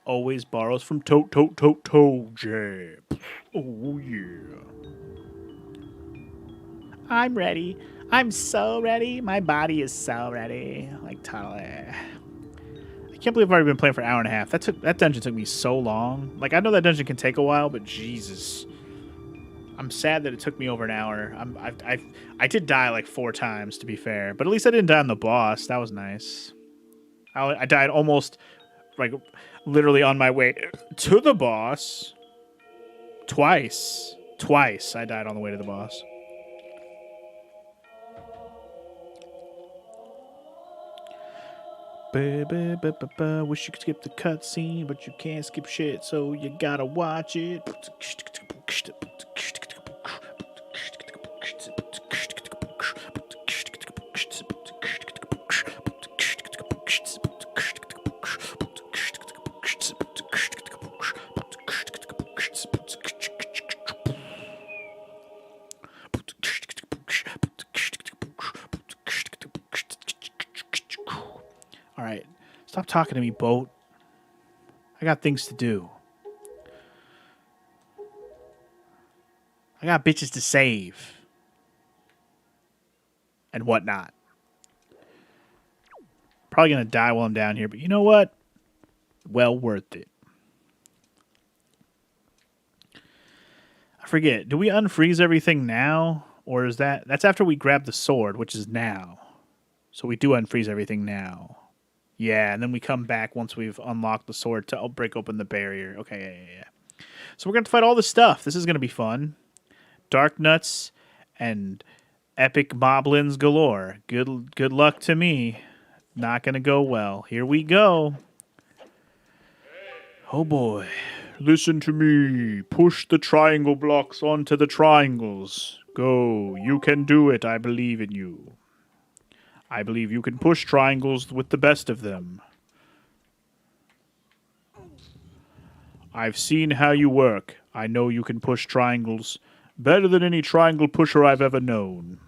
always borrows from Toe Jam. Oh, yeah. I'm ready. I'm so ready. My body is so ready. Like, totally. I can't believe I've already been playing for an hour and a half. That dungeon took me so long. Like, I know that dungeon can take a while, but Jesus. I'm sad that it took me over an hour. I did die like 4 times, to be fair. But at least I didn't die on the boss. That was nice. I died almost, like, literally on my way to the boss. Twice. Twice I died on the way to the boss. Wish you could skip the cutscene, but you can't skip shit, so you gotta watch it. All right, stop talking to me, boat. I got things to do. I got bitches to save. And whatnot. Probably gonna die while I'm down here, but you know what? Well worth it. I forget. Do we unfreeze everything now? Or is that's after we grab the sword, which is now. So we do unfreeze everything now. Yeah, and then we come back once we've unlocked the sword to break open the barrier. Okay, yeah. So we're going to fight all this stuff. This is going to be fun. Dark Nuts and epic moblins galore. Good luck to me. Not going to go well. Here we go. Oh, boy. Listen to me. Push the triangle blocks onto the triangles. Go. You can do it. I believe in you. I believe you can push triangles with the best of them. I've seen how you work. I know you can push triangles better than any triangle pusher I've ever known.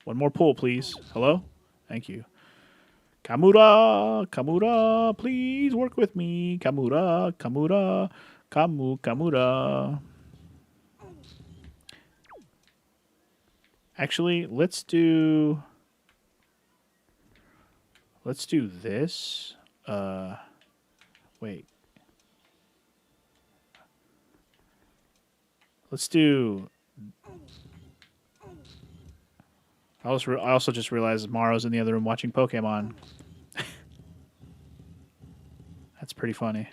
One more pull, please. Hello? Thank you. Kamura, Kamura, please work with me. Kamura, Kamura, Kamura. Actually, let's do this. Wait. Let's do. I also just realized Maro's in the other room watching Pokemon. That's pretty funny.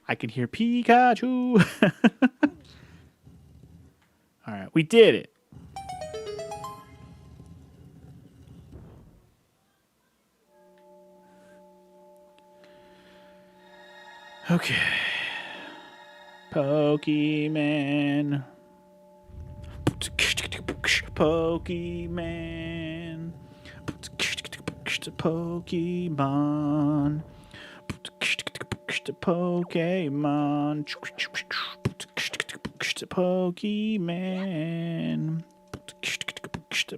I can hear Pikachu. All right, we did it. Okay. Pokemon. Pokemon. Pokemon. Pokemon. Pokemon.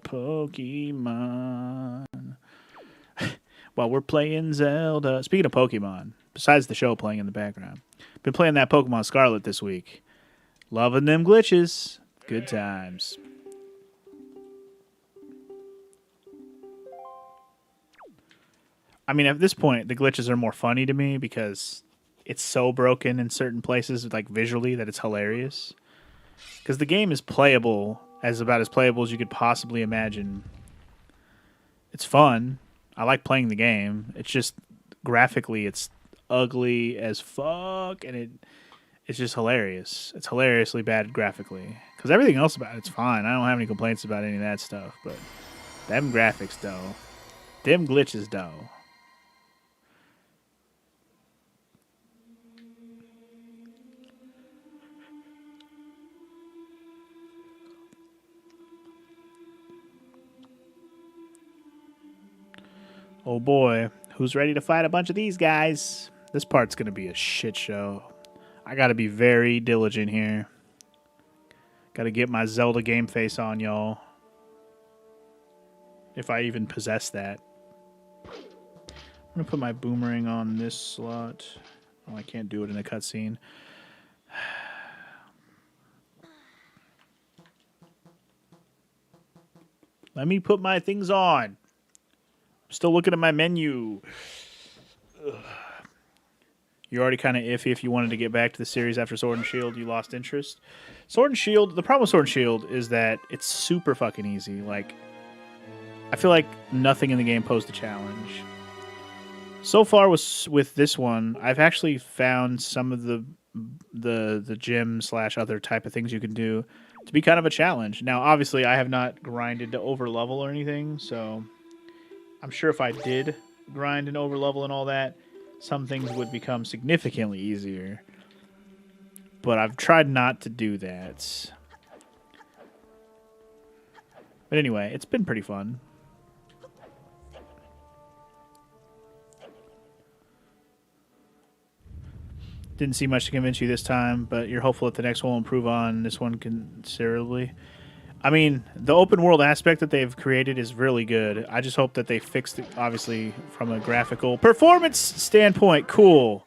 Pokemon. While we're playing Zelda. Speaking of Pokemon, besides the show playing in the background, been playing that Pokemon Scarlet this week. Loving them glitches. Good times. I mean, at this point, the glitches are more funny to me because it's so broken in certain places, like visually, that it's hilarious. Because the game is playable, about as playable as you could possibly imagine. It's fun. I like playing the game. It's just graphically, it's ugly as fuck, and it's just hilarious. It's hilariously bad graphically. Because everything else about it's fine. I don't have any complaints about any of that stuff, but them graphics, though. Them glitches, though. Oh boy, who's ready to fight a bunch of these guys? This part's going to be a shit show. I got to be very diligent here. Gotta get my Zelda game face on, y'all. If I even possess that. I'm gonna put my boomerang on this slot. Oh, I can't do it in a cutscene. Let me put my things on. I'm still looking at my menu. Ugh. You're already kind of iffy if you wanted to get back to the series after Sword and Shield. You lost interest. Sword and Shield, the problem with Sword and Shield is that it's super fucking easy. Like, I feel like nothing in the game posed a challenge. So far with this one, I've actually found some of the gym / other type of things you can do to be kind of a challenge. Now, obviously, I have not grinded to over level or anything, so I'm sure if I did grind and over level and all that, some things would become significantly easier. But I've tried not to do that. But anyway, it's been pretty fun. Didn't see much to convince you this time, but you're hopeful that the next one will improve on this one considerably. I mean, the open world aspect that they've created is really good. I just hope that they fixed it, obviously, from a graphical performance standpoint. Cool.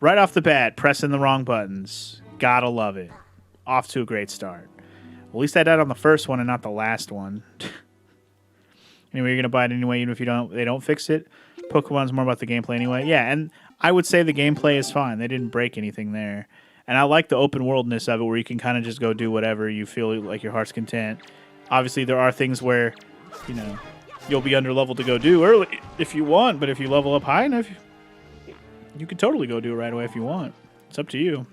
Right off the bat, pressing the wrong buttons. Gotta love it. Off to a great start. At least I died on the first one and not the last one. Anyway, you're gonna buy it anyway, even if they don't fix it. Pokemon's more about the gameplay anyway. Yeah, and I would say the gameplay is fine. They didn't break anything there. And I like the open worldness of it where you can kind of just go do whatever you feel like your heart's content. Obviously, there are things where, you know, you'll be under level to go do early if you want, but if you level up high enough, you can totally go do it right away if you want. It's up to you.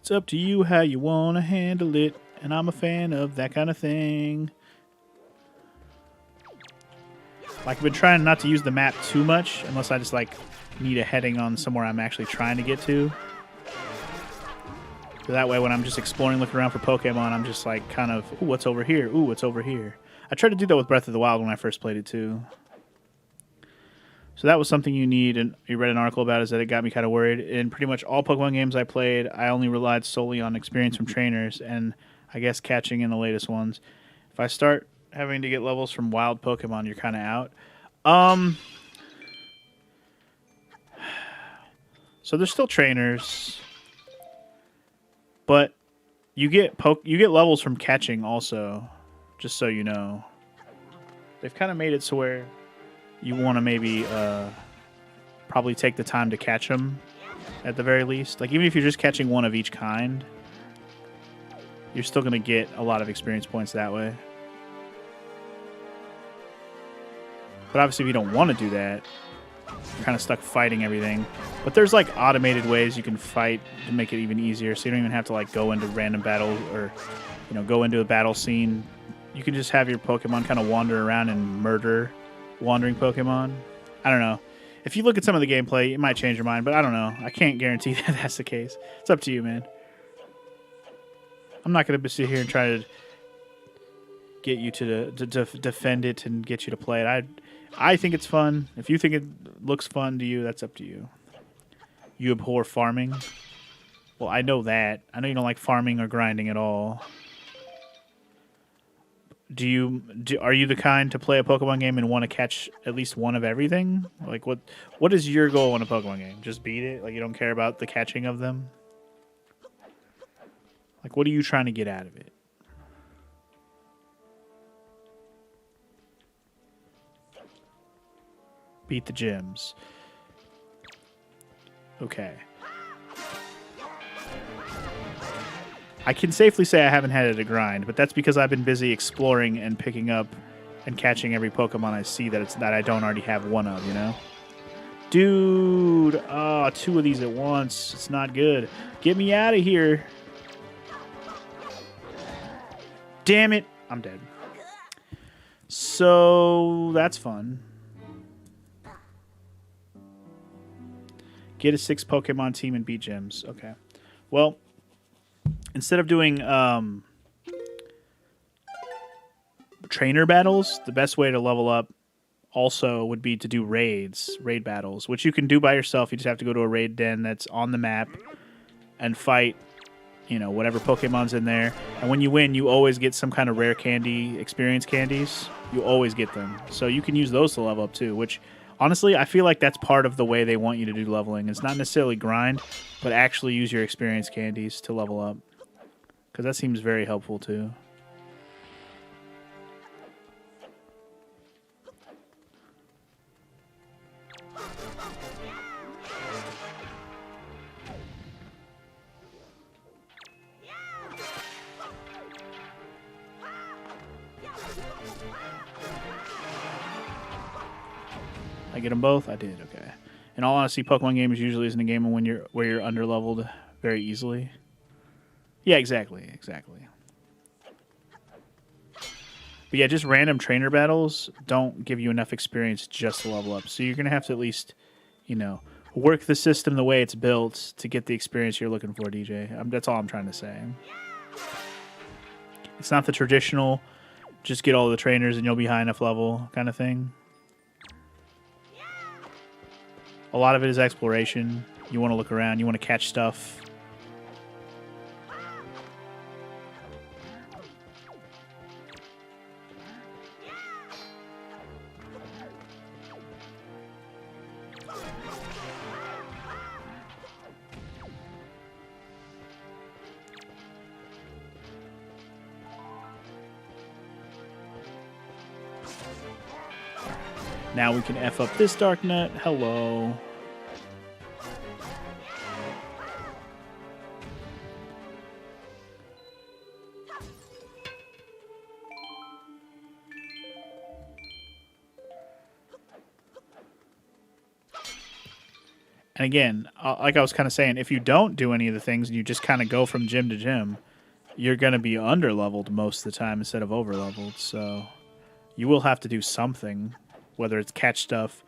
It's up to you how you want to handle it, and I'm a fan of that kind of thing. Like, I've been trying not to use the map too much, unless I just, like, need a heading on somewhere I'm actually trying to get to. So that way, when I'm just exploring, looking around for Pokemon, I'm just, like, kind of, ooh, what's over here? Ooh, what's over here? I tried to do that with Breath of the Wild when I first played it, too. So that was something you need, and you read an article about, is that it got me kind of worried. In pretty much all Pokemon games I played, I only relied solely on experience from trainers, and I guess catching in the latest ones. If I start having to get levels from wild Pokemon, you're kind of out. So there's still trainers, but you get levels from catching also, just so you know. They've kind of made it so where you want to maybe probably take the time to catch them at the very least. Like, even if you're just catching one of each kind, you're still going to get a lot of experience points that way. But obviously, if you don't want to do that, you're kind of stuck fighting everything. But there's, like, automated ways you can fight to make it even easier, so you don't even have to, like, go into random battles or, you know, go into a battle scene. You can just have your Pokemon kind of wander around and murder wandering Pokemon. I don't know. If you look at some of the gameplay, it might change your mind, but I don't know. I can't guarantee that that's the case. It's up to you, man. I'm not going to sit here and try to get you to defend it and get you to play it. I think it's fun. If you think it looks fun to you, that's up to you. You abhor farming? Well, I know that. I know you don't like farming or grinding at all. Are you the kind to play a Pokemon game and want to catch at least one of everything? Like, what is your goal in a Pokemon game? Just beat it? Like, you don't care about the catching of them? Like, what are you trying to get out of it? Beat the gyms. Okay. I can safely say I haven't had it a grind, but that's because I've been busy exploring and picking up and catching every Pokemon I see that I don't already have one of, you know? Dude! Oh, 2 of these at once. It's not good. Get me out of here. Damn it. I'm dead. So, that's fun. Get a 6 Pokemon team and beat gyms. Okay. Well, instead of doing trainer battles, the best way to level up also would be to do raid battles, which you can do by yourself. You just have to go to a raid den that's on the map and fight you know, whatever Pokemon's in there. And when you win, you always get some kind of rare candy, experience candies. You always get them. So you can use those to level up too, which honestly, I feel like that's part of the way they want you to do leveling. It's not necessarily grind, but actually use your experience candies to level up. Because that seems very helpful too. I get them both? I did, okay. In all honesty, Pokemon games usually isn't a game when where you're underleveled very easily. Yeah, exactly. But yeah, just random trainer battles don't give you enough experience just to level up. So you're going to have to at least, you know, work the system the way it's built to get the experience you're looking for, DJ. That's all I'm trying to say. It's not the traditional, just get all the trainers and you'll be high enough level kind of thing. A lot of it is exploration. You want to look around. You want to catch stuff. Now we can F up this Dark Nut. Hello. And again, like I was kind of saying, if you don't do any of the things and you just kind of go from gym to gym, you're going to be under-leveled most of the time instead of over-leveled. So you will have to do something, whether it's catch stuff,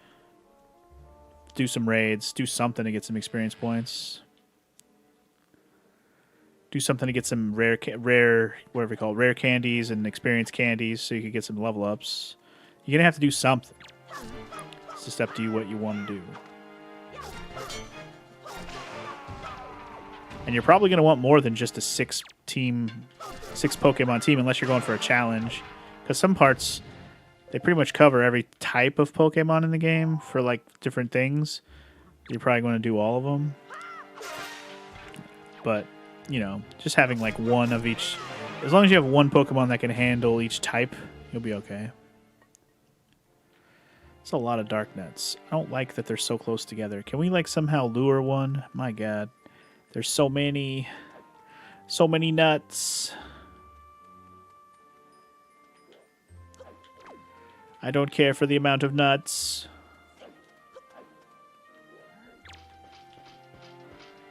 do some raids, do something to get some experience points. Do something to get some rare, whatever you call it, rare candies and experience candies so you can get some level ups. You're going to have to do something. It's just up to you what you want to do. And you're probably going to want more than just a six Pokemon team unless you're going for a challenge. Because some parts, they pretty much cover every type of Pokemon in the game for like different things. You're probably going to do all of them. But, you know, just having like one of each. As long as you have one Pokemon that can handle each type, you'll be okay. It's a lot of Dark Nuts. I don't like that they're so close together. Can we like somehow lure one? My God. There's so many nuts. I don't care for the amount of nuts.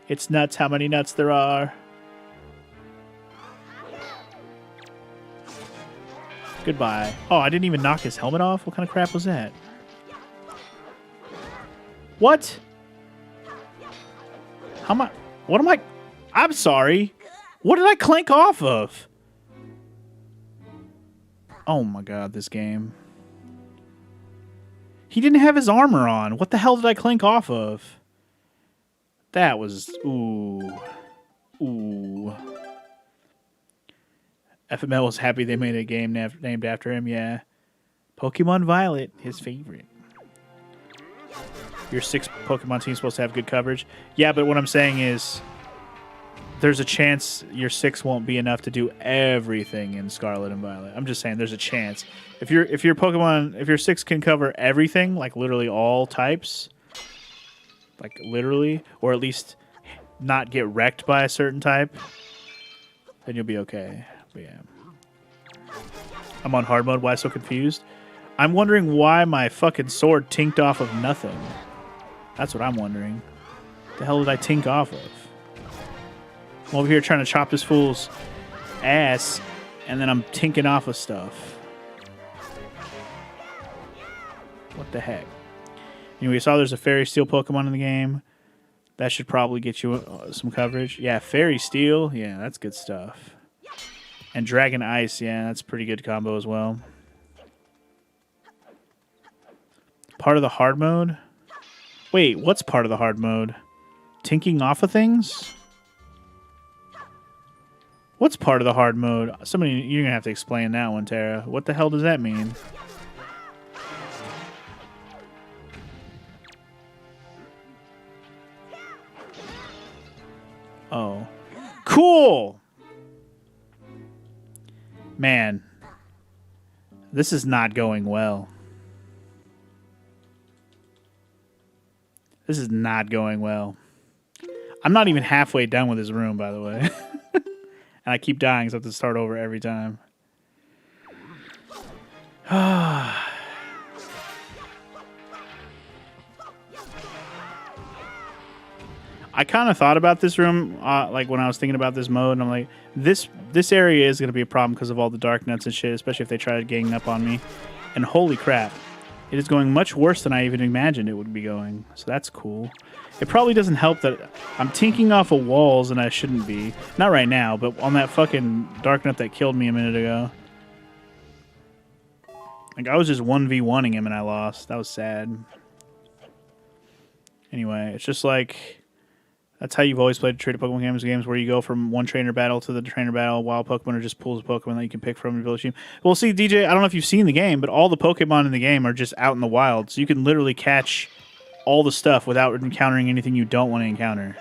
It's nuts how many nuts there are. Goodbye. Oh, I didn't even knock his helmet off? What kind of crap was that? What? How am I... What am I... I'm sorry. What did I clank off of? Oh my God, this game. He didn't have his armor on. What the hell did I clank off of? That was... Ooh. Ooh. FML was happy they made a game named after him, yeah. Pokemon Violet, his favorite. Your 6 Pokemon team's supposed to have good coverage. Yeah, but what I'm saying is there's a chance your 6 won't be enough to do everything in Scarlet and Violet. I'm just saying there's a chance. If your 6 can cover everything, like literally all types, like literally, or at least not get wrecked by a certain type, then you'll be okay. But yeah. I'm on hard mode. Why so confused? I'm wondering why my fucking sword tinked off of nothing. That's what I'm wondering. The hell did I tink off of? I'm over here trying to chop this fool's ass, and then I'm tinking off of stuff. What the heck? Anyway, you saw there's a Fairy Steel Pokemon in the game. That should probably get you some coverage. Yeah, Fairy Steel. Yeah, that's good stuff. And Dragon Ice. Yeah, that's a pretty good combo as well. Part of the hard mode? Wait, what's part of the hard mode? Tinking off of things? What's part of the hard mode? Somebody, you're gonna have to explain that one, Tara. What the hell does that mean? Oh. Cool! Man. This is not going well. This is not going well. I'm not even halfway done with this room, by the way. And I keep dying, so I have to start over every time. I kind of thought about this room, like when I was thinking about this mode, and I'm like, this area is going to be a problem because of all the dark nuts and shit, especially if they try ganging up on me. And holy crap, it is going much worse than I even imagined it would be going. So that's cool. It probably doesn't help that I'm tinking off of walls and I shouldn't be. Not right now, but on that fucking dark nut that killed me a minute ago. Like, I was just 1v1ing him and I lost. That was sad. Anyway, it's just like... That's how you've always played traded Pokemon games where you go from one trainer battle to the trainer battle. Wild Pokemon or just pulls a Pokemon that you can pick from your village team. Well, see, DJ, I don't know if you've seen the game, but all the Pokemon in the game are just out in the wild. So you can literally catch all the stuff without encountering anything you don't want to encounter.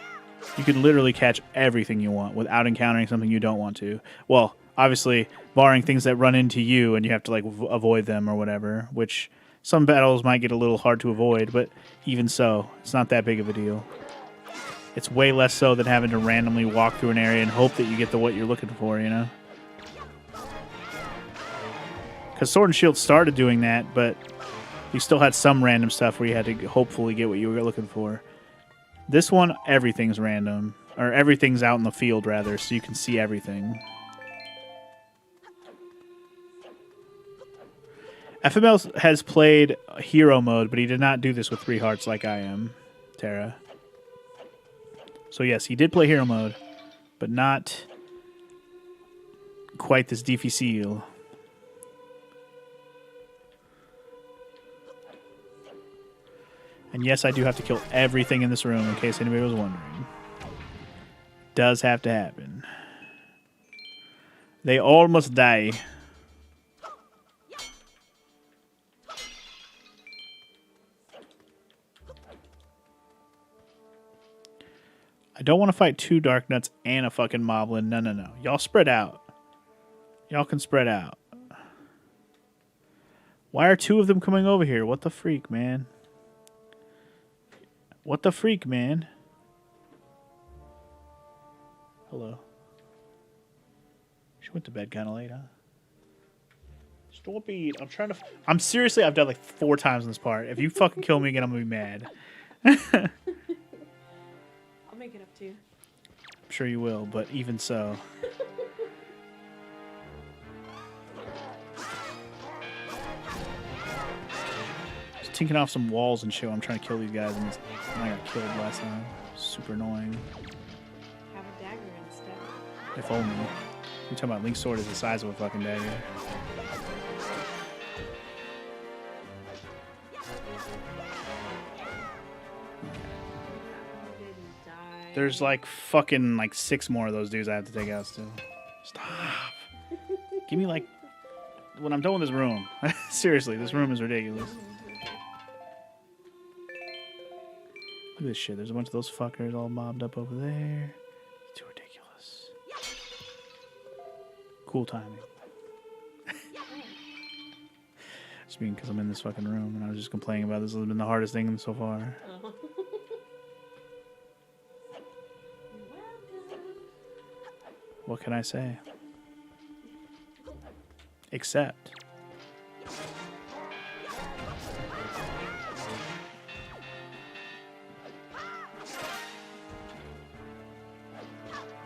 You can literally catch everything you want without encountering something you don't want to. Well, obviously, barring things that run into you and you have to like avoid them or whatever, which some battles might get a little hard to avoid, but even so, it's not that big of a deal. It's way less so than having to randomly walk through an area and hope that you get what you're looking for, you know? Because Sword and Shield started doing that, but you still had some random stuff where you had to hopefully get what you were looking for. This one, everything's random. Or everything's out in the field, rather, so you can see everything. FML has played hero mode, but he did not do this with 3 hearts like I am, Tara. So yes, he did play hero mode, but not quite this difficile. And yes, I do have to kill everything in this room, in case anybody was wondering. Does have to happen. They all must die. I don't want to fight 2 Dark Nuts and a fucking Moblin. No, no, no. Y'all spread out. Y'all can spread out. Why are 2 of them coming over here? What the freak, man? What the freak, man? Hello. She went to bed kind of late, huh? Stop it. I'm trying to... I'm seriously... I've died like 4 times in this part. If you fucking kill me again, I'm going to be mad. Make it up to you. I'm sure you will, but even so. Just tinking off some walls and shit. I'm trying to kill these guys, and I got killed last time. Super annoying. Have a dagger instead. If only. You're talking about Link's sword is the size of a fucking dagger. There's like fucking like 6 more of those dudes I have to take out still. Stop. Give me like... When I'm done with this room. Seriously, this room is ridiculous. Look at this shit. There's a bunch of those fuckers all mobbed up over there. It's too ridiculous. Cool timing. Just being because I'm in this fucking room and I was just complaining about this. This has been the hardest thing so far. What can I say? Except...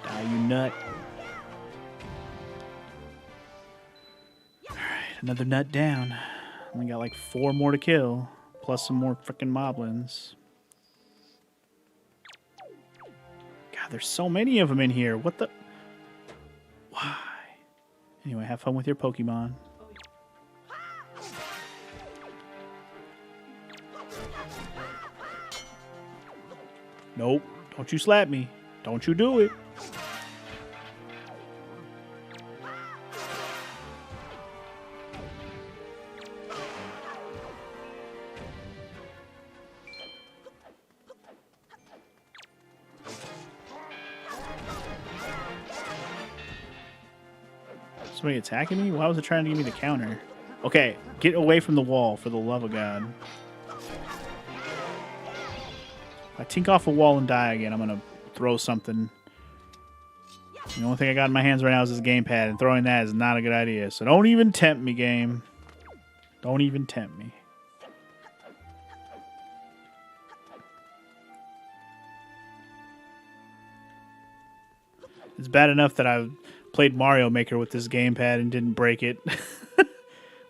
Die, you nut. Alright, another nut down. Only got like 4 more to kill. Plus some more freaking moblins. God, there's so many of them in here. What the... Why? Anyway, have fun with your Pokemon. Nope. Don't you slap me. Don't you do it. Somebody attacking me? Why was it trying to give me the counter? Okay, get away from the wall, for the love of God. If I tink off a wall and die again, I'm going to throw something. The only thing I got in my hands right now is this gamepad, and throwing that is not a good idea. So don't even tempt me, game. Don't even tempt me. It's bad enough that I played Mario Maker with this gamepad and didn't break it.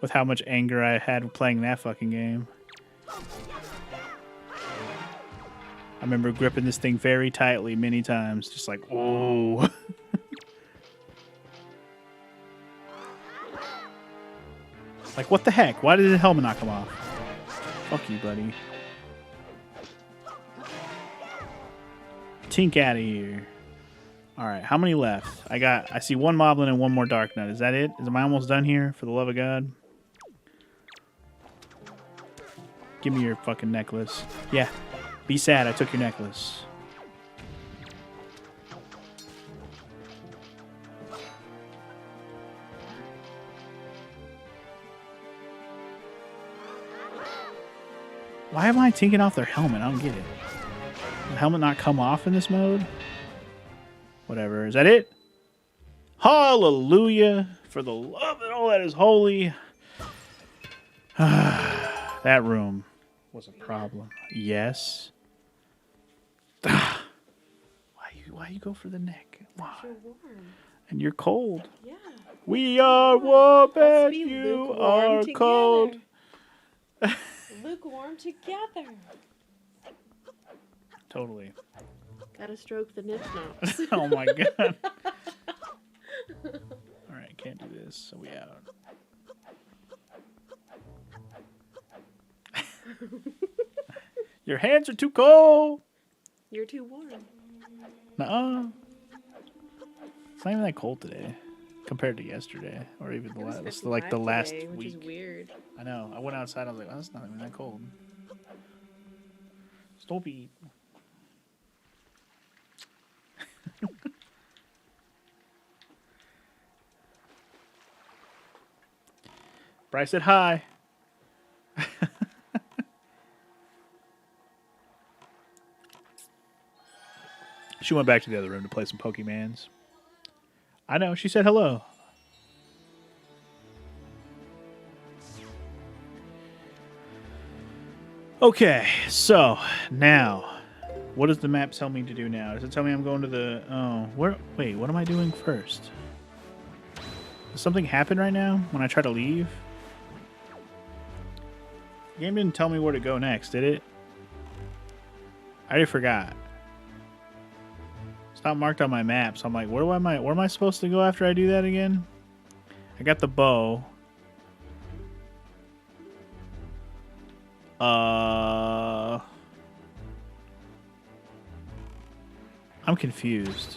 With how much anger I had playing that fucking game. I remember gripping this thing very tightly many times. Just like, oh. Like, what the heck? Why did the helmet not come off? Fuck you, buddy. Tink out of here. Alright, how many left? I see one Moblin and one more Dark Nut. Is that it? Am I almost done here? For the love of God. Give me your fucking necklace. Yeah. Be sad, I took your necklace. Why am I taking off their helmet? I don't get it. Did the helmet not come off in this mode? Whatever. Is that it? Hallelujah. For the love and all that is holy. That room was a problem. Yes. Why you go for the neck? Why? You're warm. And you're cold. Yeah. We are warm Let's and be you lukewarm are together. cold. Lukewarm together. Totally. Gotta stroke the nip knots. Oh my God. Alright, can't do this, so we out. Your hands are too cold. You're too warm. Nuh-uh. It's not even that cold today compared to yesterday or even the last, like the last today, which week. is weird. I know. I went outside. I was like, oh, it's not even that cold. Stop it. Bryce said hi. She went back to the other room to play some Pokemans. I know. She said hello. Okay, so now, what does the map tell me to do now? Does it tell me I'm going to the... Oh, where? Wait, what am I doing first? Does something happen right now when I try to leave? The game didn't tell me where to go next, did it? I already forgot. It's not marked on my map, so I'm like, where am I supposed to go after I do that again? I got the bow. I'm confused.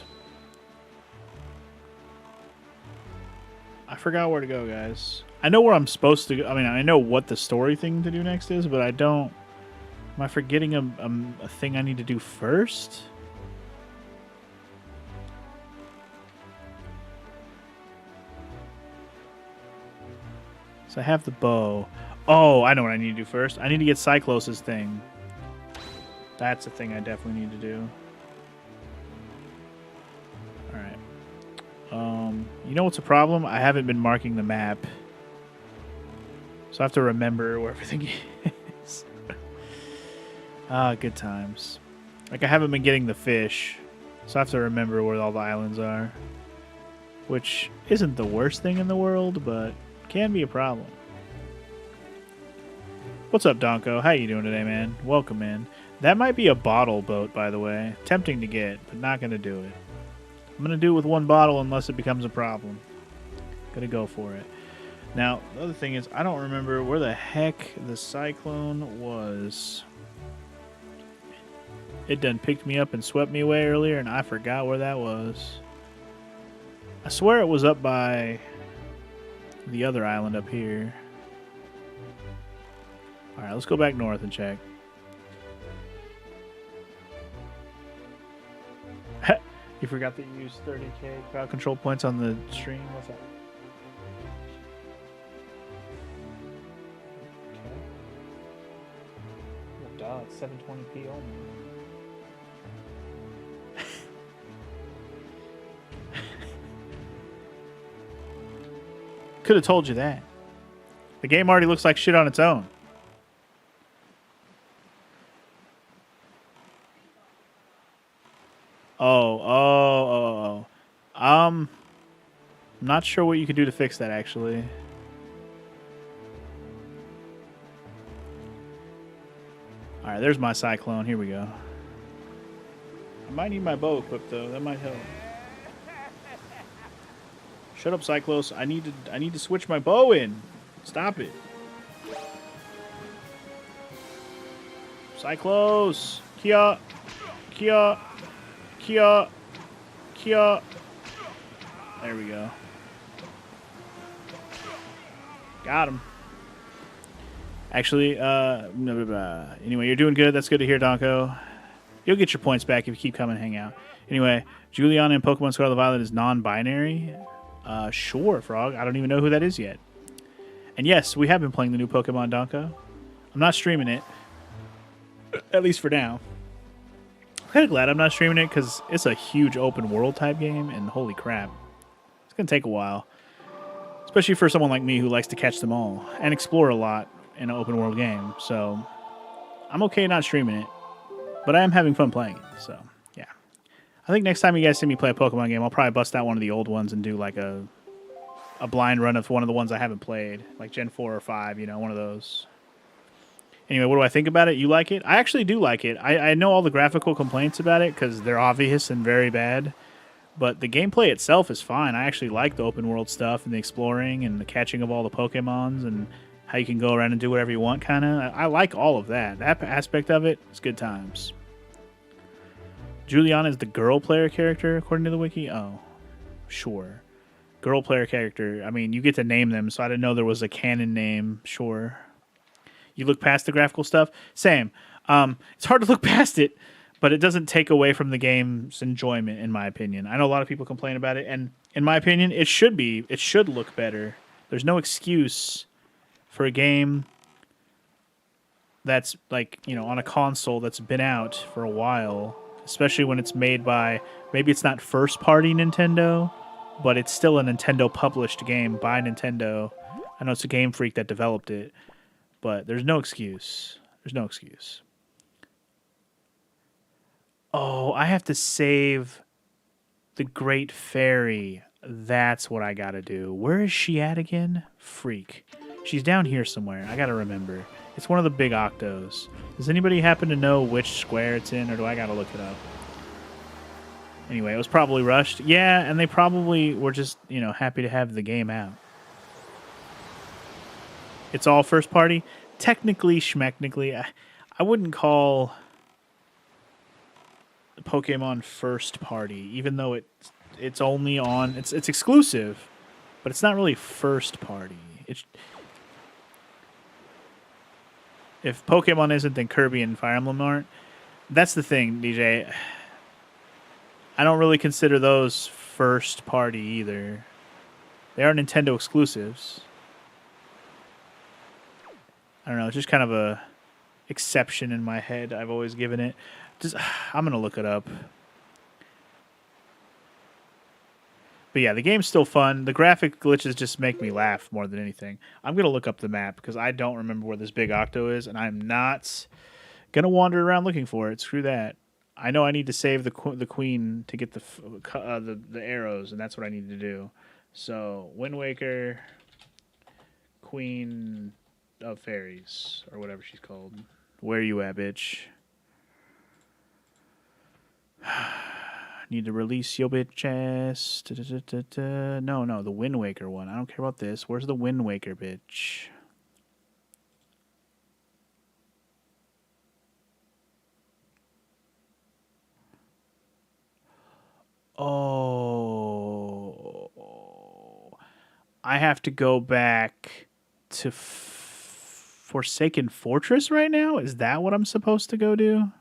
I forgot where to go, guys. I know where I'm supposed to go. I mean, I know what the story thing to do next is, but I don't... Am I forgetting a thing I need to do first? So I have the bow. Oh, I know what I need to do first. I need to get Cyclos' thing. That's the thing I definitely need to do. Alright. You know what's a problem? I haven't been marking the map. So I have to remember where everything is. Ah, good times. Like, I haven't been getting the fish. So I have to remember where all the islands are. Which isn't the worst thing in the world, but can be a problem. What's up, Donko? How you doing today, man? Welcome in. That might be a bottle boat, by the way. Tempting to get, but not going to do it. I'm going to do it with one bottle unless it becomes a problem. Going to go for it. Now, the other thing is, I don't remember where the heck the cyclone was. It done picked me up and swept me away earlier, and I forgot where that was. I swear it was up by the other island up here. Alright, let's go back north and check. You forgot that you used 30k crowd control points on the stream? What's that? Oh, it's 720p only. Could have told you that. The game already looks like shit on its own. Oh. I'm not sure what you could do to fix that, actually. All right, there's my Cyclone. Here we go. I might need my bow equipped, though. That might help. Shut up, Cyclos. I need to switch my bow in. Stop it. Cyclos. Kia. There we go. Got him. Actually, anyway, you're doing good. That's good to hear, Donko. You'll get your points back if you keep coming and hang out. Anyway, Juliana in Pokemon Scarlet Violet is non-binary. Sure, Frog. I don't even know who that is yet. And yes, we have been playing the new Pokemon, Donko. I'm not streaming it. At least for now. I'm kind of glad I'm not streaming it because it's a huge open world type game, and holy crap. It's going to take a while. Especially for someone like me who likes to catch them all and explore a lot in an open world game. So I'm okay not streaming it, but I am having fun playing it. So yeah, I think next time you guys see me play a Pokemon game, I'll probably bust out one of the old ones and do like a blind run of one of the ones I haven't played, like Gen 4 or 5, you know, one of those. Anyway, what do I think about it? You like it? I actually do like it. I know all the graphical complaints about it because they're obvious and very bad. But the gameplay itself is fine. I actually like the open world stuff and the exploring and the catching of all the Pokemons and how you can go around and do whatever you want, kind of. I like all of that. That aspect of it is good times. Juliana is the girl player character, according to the wiki? Oh, sure. Girl player character. I mean, you get to name them, so I didn't know there was a canon name. Sure. You look past the graphical stuff? Same. It's hard to look past it, but it doesn't take away from the game's enjoyment, in my opinion. I know a lot of people complain about it, and in my opinion, it should be. It should look better. There's no excuse for a game that's, like, you know, on a console that's been out for a while, especially when it's made by, maybe it's not first-party Nintendo, but it's still a Nintendo-published game by Nintendo. I know it's a Game Freak that developed it, but there's no excuse. There's no excuse. Oh, I have to save the Great Fairy. That's what I gotta do. Where is she at again? Freak. She's down here somewhere. I gotta remember. It's one of the big octos. Does anybody happen to know which square it's in, or do I gotta look it up? Anyway, it was probably rushed. Yeah, and they probably were just, you know, happy to have the game out. It's all first party. Technically, schmechnically, I wouldn't call Pokemon first party, even though it's only on it's exclusive, but it's not really first party. If Pokemon isn't, then Kirby and Fire Emblem aren't. That's the thing, DJ. I don't really consider those first party either. They are Nintendo exclusives. I don't know, it's just kind of a exception in my head I've always given it. Just I'm gonna look it up. But yeah, the game's still fun. The graphic glitches just make me laugh more than anything. I'm gonna look up the map because I don't remember where this big octo is, and I'm not gonna wander around looking for it. Screw that. I know I need to save the queen to get the arrows, and that's what I need to do. So Wind Waker, Queen of Fairies, or whatever she's called. Where you at, bitch? Need to release your bitch ass. No, the Wind Waker one. I don't care about this. Where's the Wind Waker, bitch? Oh. I have to go back to Forsaken Fortress right now? Is that what I'm supposed to go do?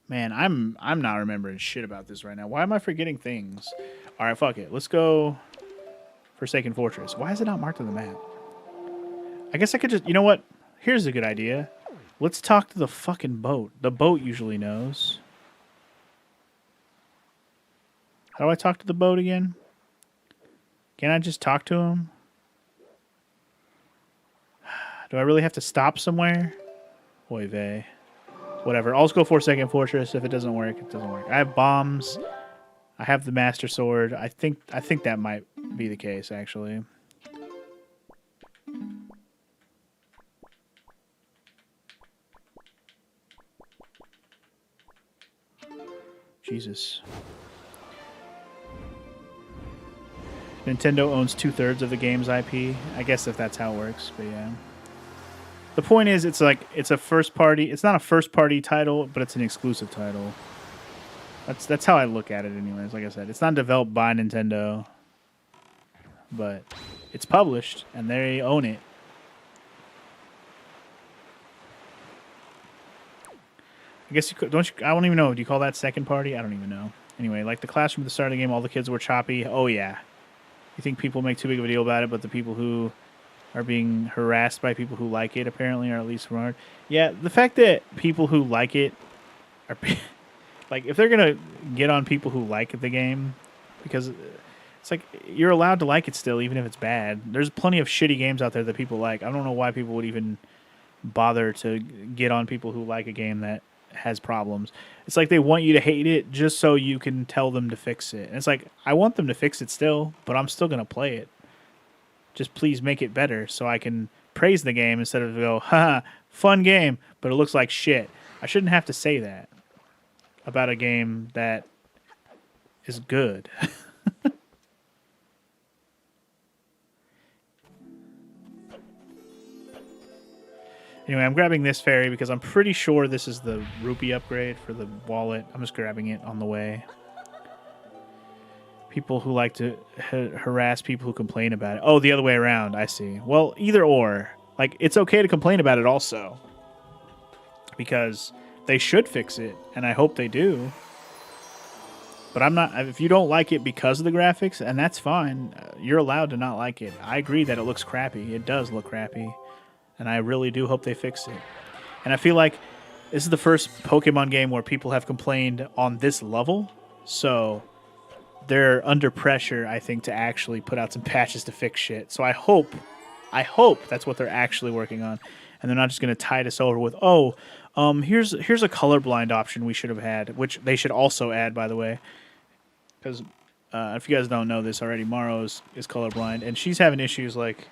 Man, I'm not remembering shit about this right now. Why am I forgetting things? All right, fuck it. Let's go Forsaken Fortress. Why is it not marked on the map? I guess I could just... You know what? Here's a good idea. Let's talk to the fucking boat. The boat usually knows. How do I talk to the boat again? Can I just talk to him? Do I really have to stop somewhere? Oy vey. Whatever. I'll just go Forsaken Fortress. If it doesn't work, it doesn't work. I have bombs. I have the Master Sword. I think that might be the case, actually. Jesus. Nintendo owns 2/3 of the game's IP. I guess if that's how it works, but yeah. The point is, it's a first party. It's not a first party title, but it's an exclusive title. That's how I look at it, anyways. Like I said, it's not developed by Nintendo, but it's published and they own it. I guess you could, don't you? I don't even know. Do you call that second party? I don't even know. Anyway, like the classroom at the start of the game, all the kids were choppy. Oh yeah. You think people make too big of a deal about it, but the people who are being harassed by people who like it apparently are at least smart. Yeah, the fact that people who like it are like, if they're gonna get on people who like the game, because it's like you're allowed to like it still, even if it's bad. There's plenty of shitty games out there that people like. I don't know why people would even bother to get on people who like a game that has problems. It's like they want you to hate it just so you can tell them to fix it. And it's like, I want them to fix it still, but I'm still gonna play it. Just please make it better so I can praise the game instead of go, haha, fun game, but it looks like shit. I shouldn't have to say that about a game that is good. Anyway, I'm grabbing this ferry because I'm pretty sure this is the rupee upgrade for the wallet. I'm just grabbing it on the way. People who like to harass people who complain about it. Oh, the other way around. I see. Well, either or. Like, it's okay to complain about it also. Because they should fix it, and I hope they do. But I'm not... If you don't like it because of the graphics, and that's fine. You're allowed to not like it. I agree that it looks crappy. It does look crappy. And I really do hope they fix it. And I feel like this is the first Pokemon game where people have complained on this level. So they're under pressure, I think, to actually put out some patches to fix shit. So I hope that's what they're actually working on. And they're not just going to tide us over with, here's a colorblind option we should have had, which they should also add, by the way. Because if you guys don't know this already, Maro is colorblind. And she's having issues like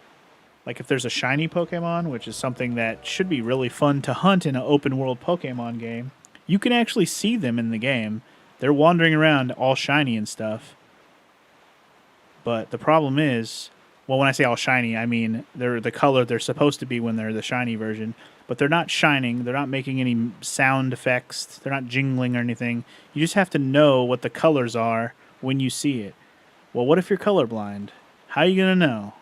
if there's a shiny Pokemon, which is something that should be really fun to hunt in an open world Pokemon game, you can actually see them in the game. They're wandering around all shiny and stuff. But the problem is, well, when I say all shiny, I mean they're the color they're supposed to be when they're the shiny version. But they're not shining. They're not making any sound effects. They're not jingling or anything. You just have to know what the colors are when you see it. Well, what if you're colorblind? How are you going to know?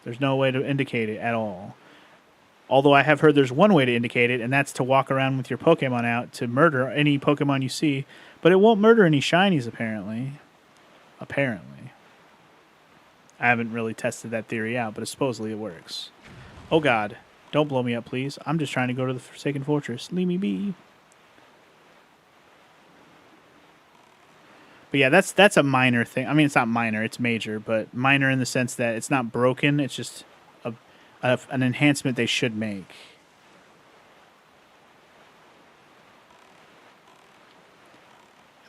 There's no way to indicate it at all. Although I have heard there's one way to indicate it, and that's to walk around with your Pokemon out to murder any Pokemon you see. But it won't murder any shinies, apparently. Apparently. I haven't really tested that theory out, but supposedly it works. Oh god. Don't blow me up, please. I'm just trying to go to the Forsaken Fortress. Leave me be. But yeah, that's a minor thing. I mean, it's not minor, it's major, but minor in the sense that it's not broken. It's just an enhancement they should make.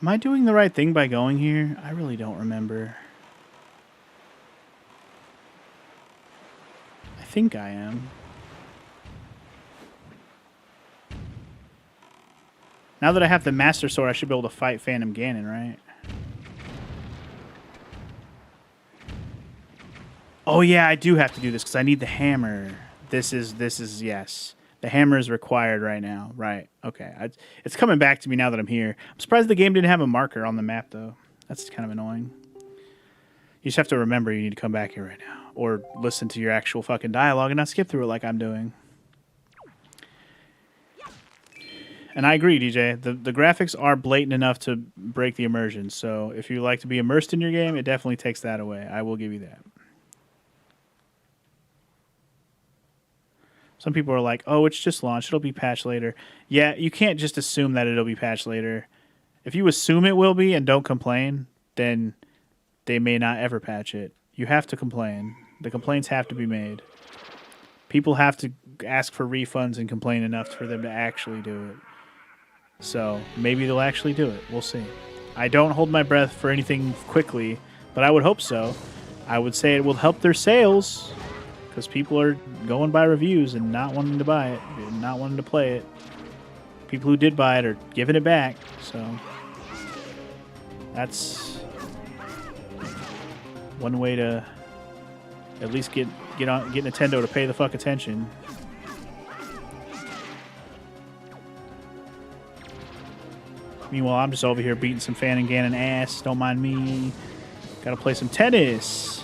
Am I doing the right thing by going here? I really don't remember. I think I am. Now that I have the Master Sword, I should be able to fight Phantom Ganon, right? Oh yeah, I do have to do this because I need the hammer. This is yes. The hammer is required right now. Right. Okay. It's coming back to me now that I'm here. I'm surprised the game didn't have a marker on the map though. That's kind of annoying. You just have to remember you need to come back here right now. Or listen to your actual fucking dialogue and not skip through it like I'm doing. And I agree, DJ. The graphics are blatant enough to break the immersion. So if you like to be immersed in your game, it definitely takes that away. I will give you that. Some people are like, "Oh, it's just launched. It'll be patched later." Yeah, you can't just assume that it'll be patched later. If you assume it will be and don't complain, then they may not ever patch it. You have to complain. The complaints have to be made. People have to ask for refunds and complain enough for them to actually do it. So maybe they'll actually do it. We'll see. I don't hold my breath for anything quickly, but I would hope so. I would say it will help their sales because people are going by reviews and not wanting to buy it, and not wanting to play it. People who did buy it are giving it back. So that's one way to at least get Nintendo to pay the fuck attention. Meanwhile, I'm just over here beating some Fan and Ganon ass. Don't mind me. Gotta play some tennis.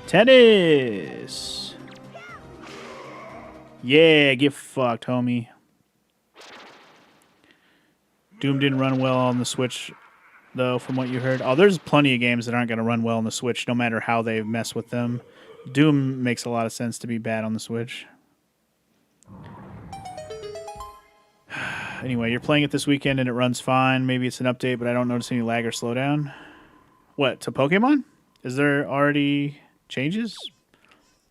Tennis. Yeah, get fucked, homie. Doom didn't run well on the Switch, though, from what you heard. Oh, there's plenty of games that aren't going to run well on the Switch, no matter how they mess with them. Doom makes a lot of sense to be bad on the Switch. Anyway, you're playing it this weekend and it runs fine. Maybe it's an update, but I don't notice any lag or slowdown. What, to Pokemon? Is there already changes?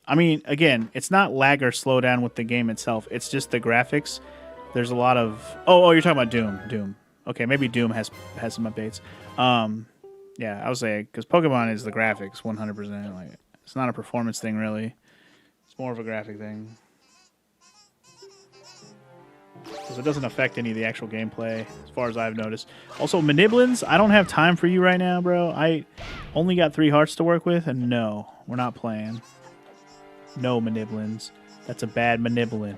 I mean, again, it's not lag or slowdown with the game itself. It's just the graphics. There's a lot of... Oh, you're talking about Doom. Doom. Okay, maybe Doom has some updates. Yeah, I would say, because Pokemon is the graphics 100%. Like, it's not a performance thing, really. It's more of a graphic thing. Because it doesn't affect any of the actual gameplay, as far as I've noticed. Also, Maniblins, I don't have time for you right now, bro. I only got 3 hearts to work with, and no, we're not playing. No Maniblins. That's a bad Maniblin.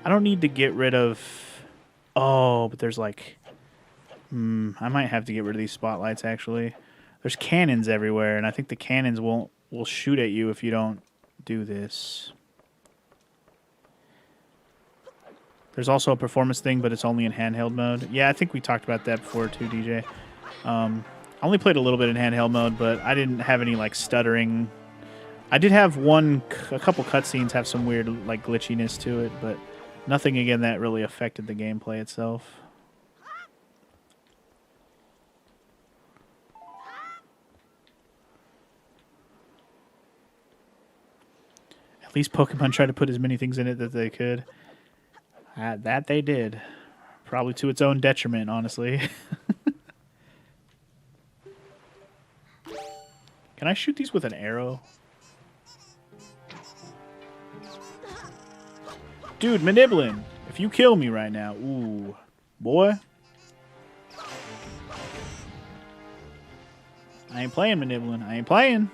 I don't need to get rid of... Oh, but there's like... I might have to get rid of these spotlights, actually. There's cannons everywhere, and I think the cannons will shoot at you if you don't do this. There's also a performance thing, but it's only in handheld mode. Yeah, I think we talked about that before too, DJ. I only played a little bit in handheld mode, but I didn't have any like stuttering. I did have a couple cutscenes have some weird like glitchiness to it, but nothing again that really affected the gameplay itself. At least Pokemon tried to put as many things in it that they could. That they did. Probably to its own detriment, honestly. Can I shoot these with an arrow? Dude, Maniblin, if you kill me right now, ooh, boy. I ain't playing Maniblin. I ain't playing.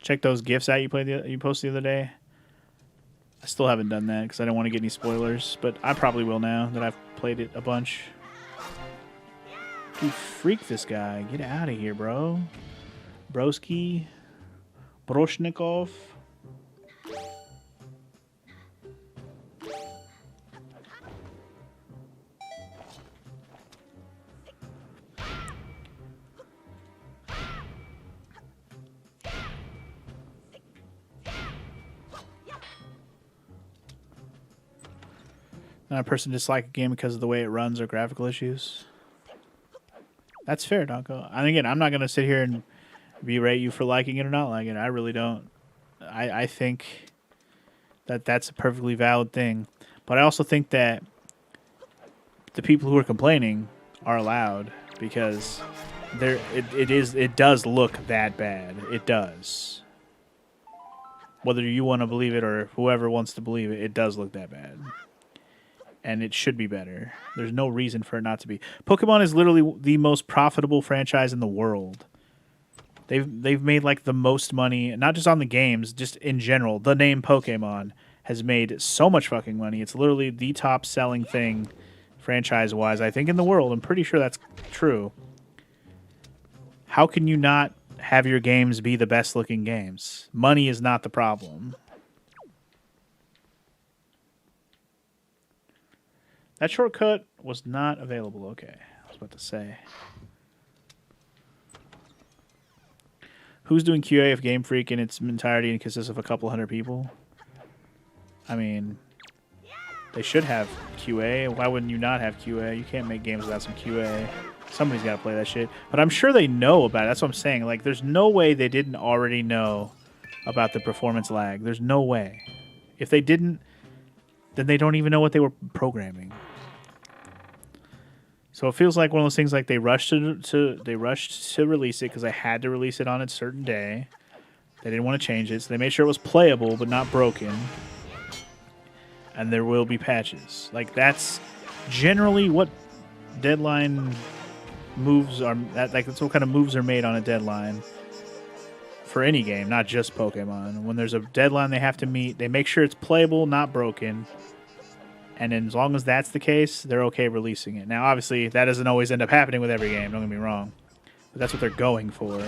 Check those GIFs out you posted the other day. I still haven't done that because I don't want to get any spoilers, but I probably will now that I've played it a bunch. Dude, freak this guy. Get out of here, bro. Broski. Broshnikov. Not a person dislike a game because of the way it runs or graphical issues. That's fair, Donko. And again, I'm not going to sit here and berate you for liking it or not liking it. I really don't. I think that that's a perfectly valid thing. But I also think that the people who are complaining are allowed because it does look that bad. It does. Whether you want to believe it or whoever wants to believe it, it does look that bad. And it should be better. There's no reason for it not to be. Pokemon is literally the most profitable franchise in the world. They've made like the most money, not just on the games, just in general. The name Pokemon has made so much fucking money. It's literally the top selling thing franchise-wise, I think, in the world. I'm pretty sure that's true. How can you not have your games be the best looking games? Money is not the problem. That shortcut was not available. Okay, I was about to say. Who's doing QA if Game Freak in its entirety consists of a couple hundred people? I mean, they should have QA. Why wouldn't you not have QA? You can't make games without some QA. Somebody's got to play that shit. But I'm sure they know about it. That's what I'm saying. Like, there's no way they didn't already know about the performance lag. There's no way. If they didn't, then they don't even know what they were programming. So it feels like one of those things like they rushed to release it because they had to release it on a certain day. They didn't want to change it, so they made sure it was playable but not broken. And there will be patches. Like, that's generally what deadline moves are. That's what kind of moves are made on a deadline for any game, not just Pokemon. When there's a deadline they have to meet, they make sure it's playable, not broken. And then as long as that's the case, they're okay releasing it. Now, obviously, that doesn't always end up happening with every game. Don't get me wrong. But that's what they're going for.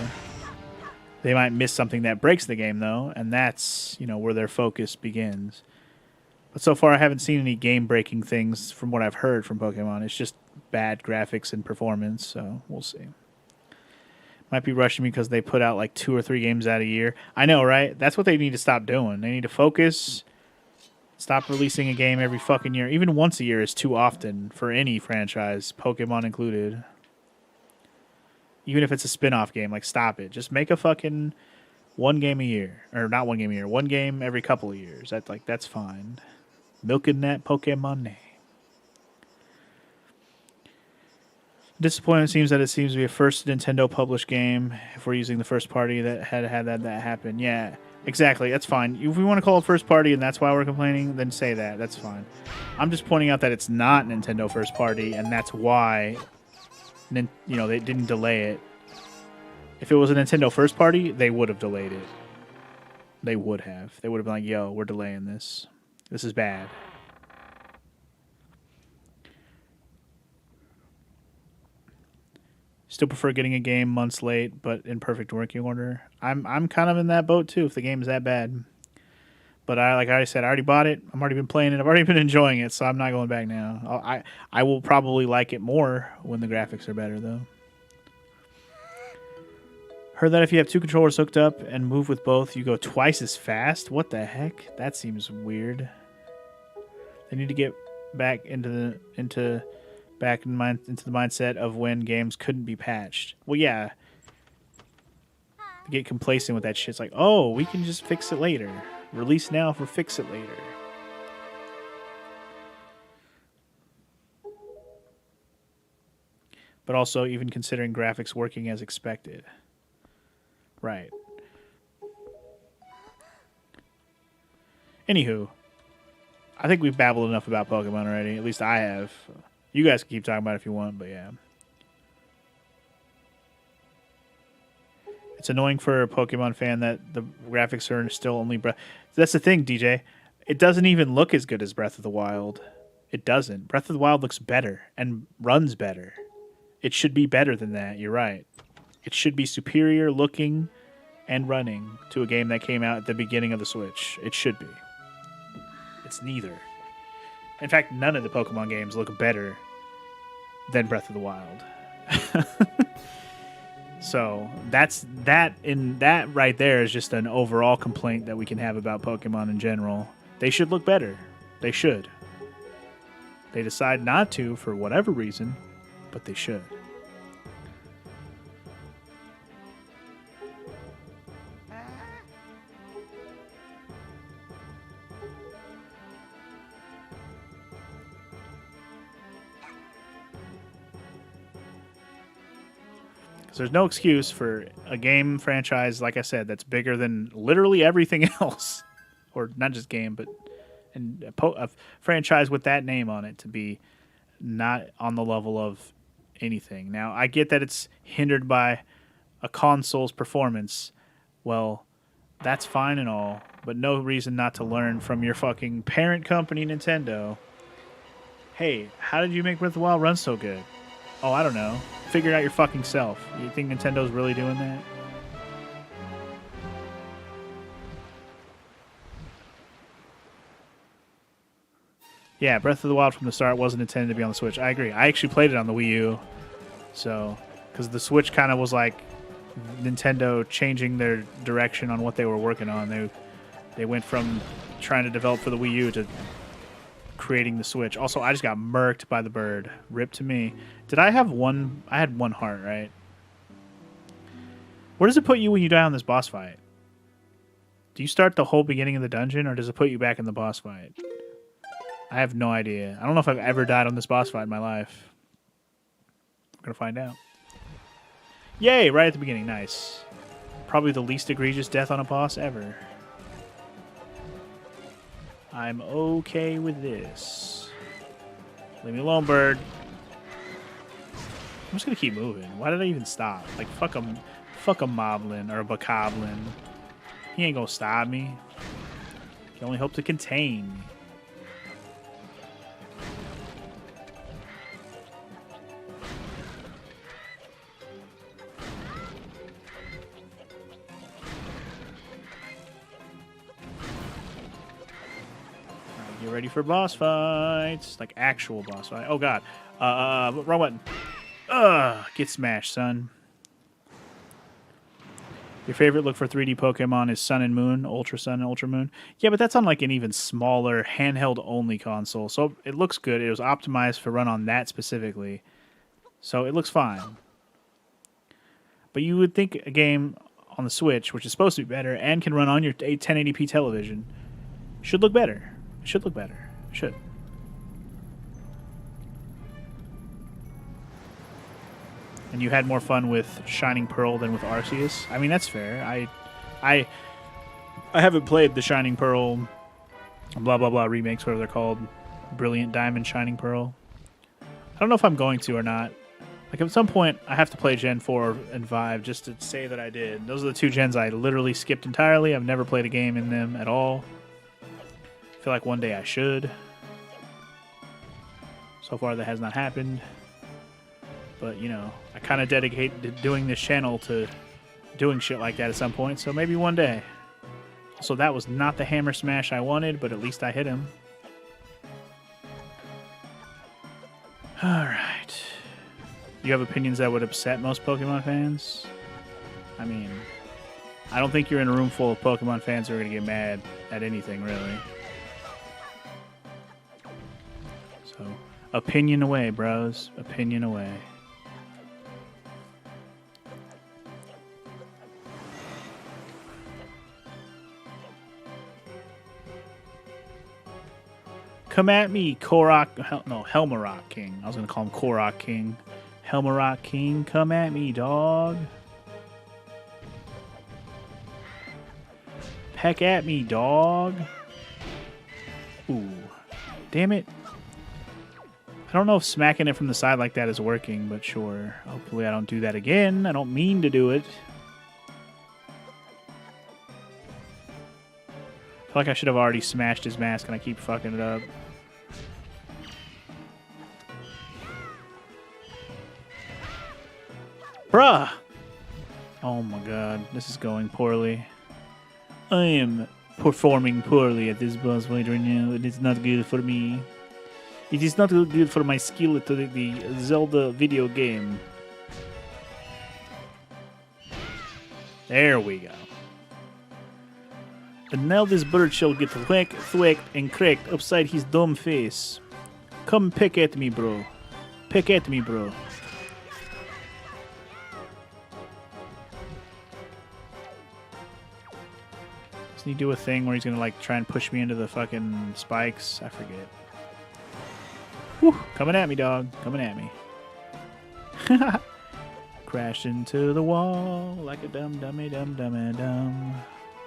They might miss something that breaks the game, though, and that's, you know, where their focus begins. But so far, I haven't seen any game-breaking things from what I've heard from Pokemon. It's just bad graphics and performance, so we'll see. Might be rushing me because they put out like 2 or 3 games out a year. I know, right? That's what they need to stop doing. They need to focus. Stop releasing a game every fucking year. Even once a year is too often for any franchise, Pokemon included. Even if it's a spin-off game, like, stop it. Just make a fucking 1 game a year. Or not 1 game a year. 1 game every couple of years. That's fine. Milking that Pokemon. Disappointment seems that it seems to be a first Nintendo published game if we're using the first party that had that happen. Yeah, exactly. That's fine. If we want to call it first party and that's why we're complaining, then say that. That's fine. I'm just pointing out that it's not Nintendo first party, and that's why, you know, they didn't delay it. If it was a Nintendo first party, they would have delayed it. They would have. They would have been like, yo, we're delaying this. This is bad. Still prefer getting a game months late, but in perfect working order. I'm kind of in that boat too if the game is that bad. But like I already said, I already bought it. I've already been playing it. I've already been enjoying it, so I'm not going back now. I will probably like it more when the graphics are better, though. Heard that if you have 2 controllers hooked up and move with both, you go twice as fast. What the heck? That seems weird. They need to get back into the mindset of when games couldn't be patched. Well, yeah. Get complacent with that shit. It's like, oh, we can just fix it later. Release now for fix it later. But also even considering graphics working as expected. Right. Anywho, I think we've babbled enough about Pokemon already. At least I have. You guys can keep talking about it if you want, but yeah. It's annoying for a Pokemon fan that the graphics are still only Breath. That's the thing, DJ. It doesn't even look as good as Breath of the Wild. It doesn't. Breath of the Wild looks better and runs better. It should be better than that. You're right. It should be superior looking and running to a game that came out at the beginning of the Switch. It should be. It's neither. In fact, none of the Pokemon games look better than Breath of the Wild. So that right there is just an overall complaint that we can have about Pokemon in general. They should look better. They should. They decide not to for whatever reason, but they should. There's no excuse for a game franchise, like I said, that's bigger than literally everything else. Or not just game, but a franchise with that name on it to be not on the level of anything. Now, I get that it's hindered by a console's performance. Well, that's fine and all, but no reason not to learn from your fucking parent company, Nintendo. Hey, how did you make Breath of the Wild run so good? Oh, I don't know. Figure it out your fucking self. You think Nintendo's really doing that? Yeah, Breath of the Wild from the start wasn't intended to be on the Switch. I agree. I actually played it on the Wii U. So, because the Switch kind of was like Nintendo changing their direction on what they were working on. They went from trying to develop for the Wii U to creating the Switch. Also, I just got murked by the bird. Rip to me. Did I have one? I had one heart, right? Where does it put you when you die on this boss fight? Do you start the whole beginning of the dungeon, or does it put you back in the boss fight? I have no idea. I don't know if I've ever died on this boss fight in my life. I'm gonna find out. Yay! Right at the beginning. Nice. Probably the least egregious death on a boss ever. I'm okay with this. Leave me alone, bird. I'm just gonna keep moving. Why did I even stop? Like, fuck a moblin or a bokoblin. He ain't gonna stop me. He can only hope to contain me. Get ready for boss fights. Like actual boss fight. Oh, God. Wrong button. Get smashed, son. Your favorite look for 3D Pokemon is Sun and Moon, Ultra Sun and Ultra Moon. Yeah, but that's on like an even smaller handheld-only console. So it looks good. It was optimized for run on that specifically. So it looks fine. But you would think a game on the Switch, which is supposed to be better and can run on your 1080p television, should look better. It should look better. It should. And you had more fun with Shining Pearl than with Arceus. I mean, that's fair. I haven't played the Shining Pearl, blah blah blah remakes, whatever they're called, Brilliant Diamond, Shining Pearl. I don't know if I'm going to or not. Like at some point, I have to play Gen 4 and 5 just to say that I did. Those are the two gens I literally skipped entirely. I've never played a game in them at all. I feel like one day I should. So far, that has not happened. But, you know, I kind of dedicated doing this channel to doing shit like that at some point, so maybe one day. So that was not the hammer smash I wanted, but at least I hit him. Alright. You have opinions that would upset most Pokemon fans? I mean, I don't think you're in a room full of Pokemon fans who are going to get mad at anything, really. So, opinion away, bros. Opinion away. Come at me, Helmarock King. I was going to call him Korok King. Helmarock King, come at me, dog. Peck at me, dog. Ooh. Damn it. I don't know if smacking it from the side like that is working, but sure. Hopefully I don't do that again. I don't mean to do it. I feel like I should have already smashed his mask and I keep fucking it up. Bruh! Oh my god, this is going poorly. I am performing poorly at this boss fight right now, and it's not good for me. It is not good for my skill at the Zelda video game. There we go. And now this bird shall get whacked, thwacked, and cracked upside his dumb face. Come peck at me, bro. Peck at me, bro. Doesn't he do a thing where he's gonna like try and push me into the fucking spikes? I forget. Whew, coming at me, dog. Coming at me. Crashed into the wall like a dummy dum.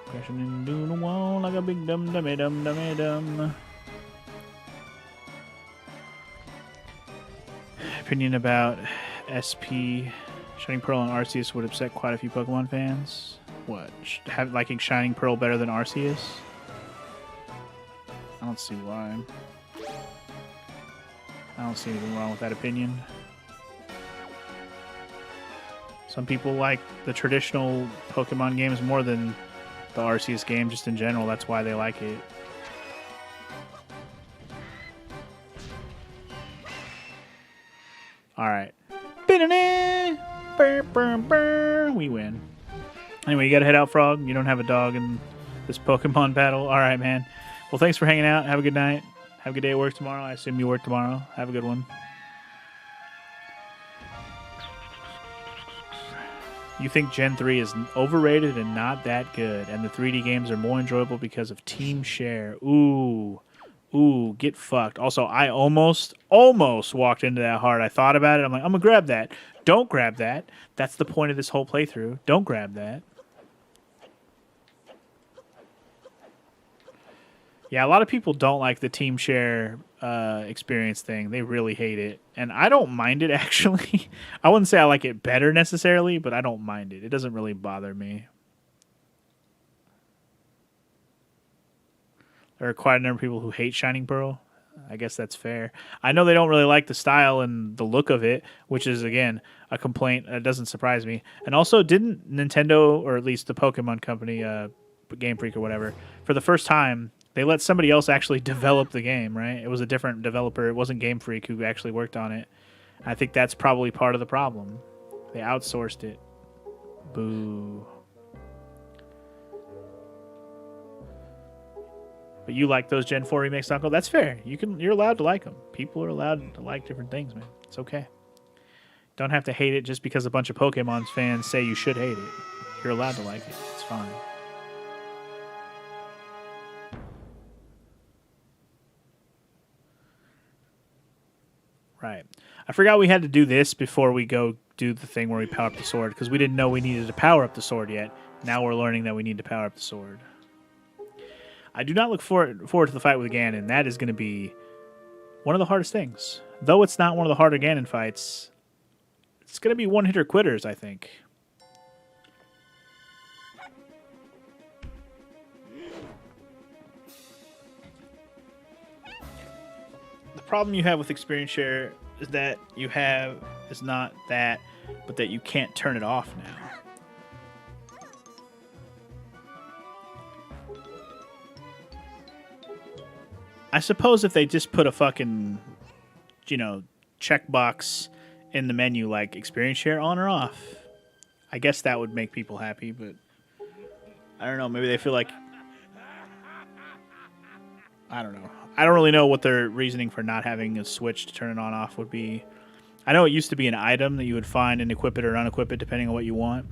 Crashing into the wall like a big dummy dum. Opinion about SP Shining Pearl and Arceus would upset quite a few Pokemon fans. What? Liking Shining Pearl better than Arceus? I don't see why. I don't see anything wrong with that opinion. Some people like the traditional Pokemon games more than the Arceus game, just in general. That's why they like it. We win. Anyway, you gotta head out, Frog. You don't have a dog in this Pokemon battle. All right, man. Well, thanks for hanging out. Have a good night. Have a good day at work tomorrow. I assume you work tomorrow. Have a good one. You think Gen 3 is overrated and not that good, and the 3D games are more enjoyable because of team share. Ooh. Ooh, get fucked. Also, I almost walked into that hard. I thought about it. I'm like, I'm going to grab that. Don't grab that. That's the point of this whole playthrough. Don't grab that. Yeah, a lot of people don't like the team share experience thing. They really hate it. And I don't mind it, actually. I wouldn't say I like it better necessarily, but I don't mind it. It doesn't really bother me. There are quite a number of people who hate Shining Pearl. I guess that's fair. I know they don't really like the style and the look of it, which is, again, a complaint that doesn't surprise me. And also, didn't Nintendo, or at least the Pokemon company, Game Freak or whatever, for the first time, they let somebody else actually develop the game, right? It was a different developer. It wasn't Game Freak who actually worked on it. I think that's probably part of the problem. They outsourced it. Boo. But you like those Gen 4 remakes, Uncle? That's fair. You're allowed to like them. People are allowed to like different things, man. It's okay. Don't have to hate it just because a bunch of Pokemon fans say you should hate it. You're allowed to like it. It's fine. Right. I forgot we had to do this before we go do the thing where we power up the sword, because we didn't know we needed to power up the sword yet. Now we're learning that we need to power up the sword. I do not look forward to the fight with Ganon. That is going to be one of the hardest things. Though it's not one of the harder Ganon fights, it's going to be one-hitter quitters, I think. The problem you have with experience share is that you have is not that, but that you can't turn it off now. I suppose if they just put a fucking, checkbox in the menu like experience share on or off, I guess that would make people happy, but I don't know. Maybe they feel like, I don't know. I don't really know what their reasoning for not having a switch to turn it on off would be. I know it used to be an item that you would find and equip it or unequip it depending on what you want.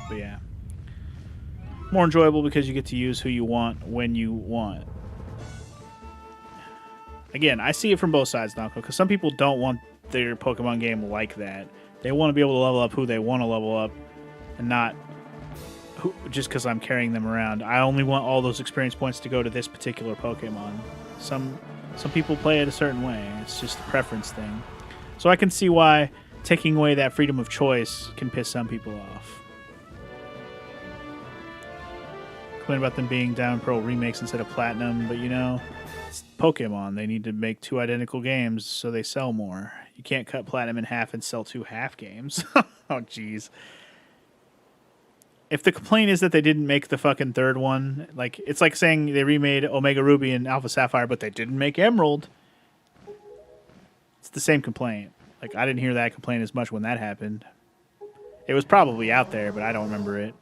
But yeah. More enjoyable because you get to use who you want when you want. Again, I see it from both sides, Nako, because some people don't want their Pokemon game like that. They want to be able to level up who they want to level up and not just because I'm carrying them around. I only want all those experience points to go to this particular Pokemon. Some people play it a certain way. It's just a preference thing. So I can see why taking away that freedom of choice can piss some people off. Complain about them being Diamond Pearl remakes instead of Platinum, but it's Pokemon. They need to make 2 identical games so they sell more. You can't cut Platinum in half and sell 2 half games. Oh, jeez. If the complaint is that they didn't make the fucking third one, it's like saying they remade Omega Ruby and Alpha Sapphire, but they didn't make Emerald. It's the same complaint. I didn't hear that complaint as much when that happened. It was probably out there, but I don't remember it.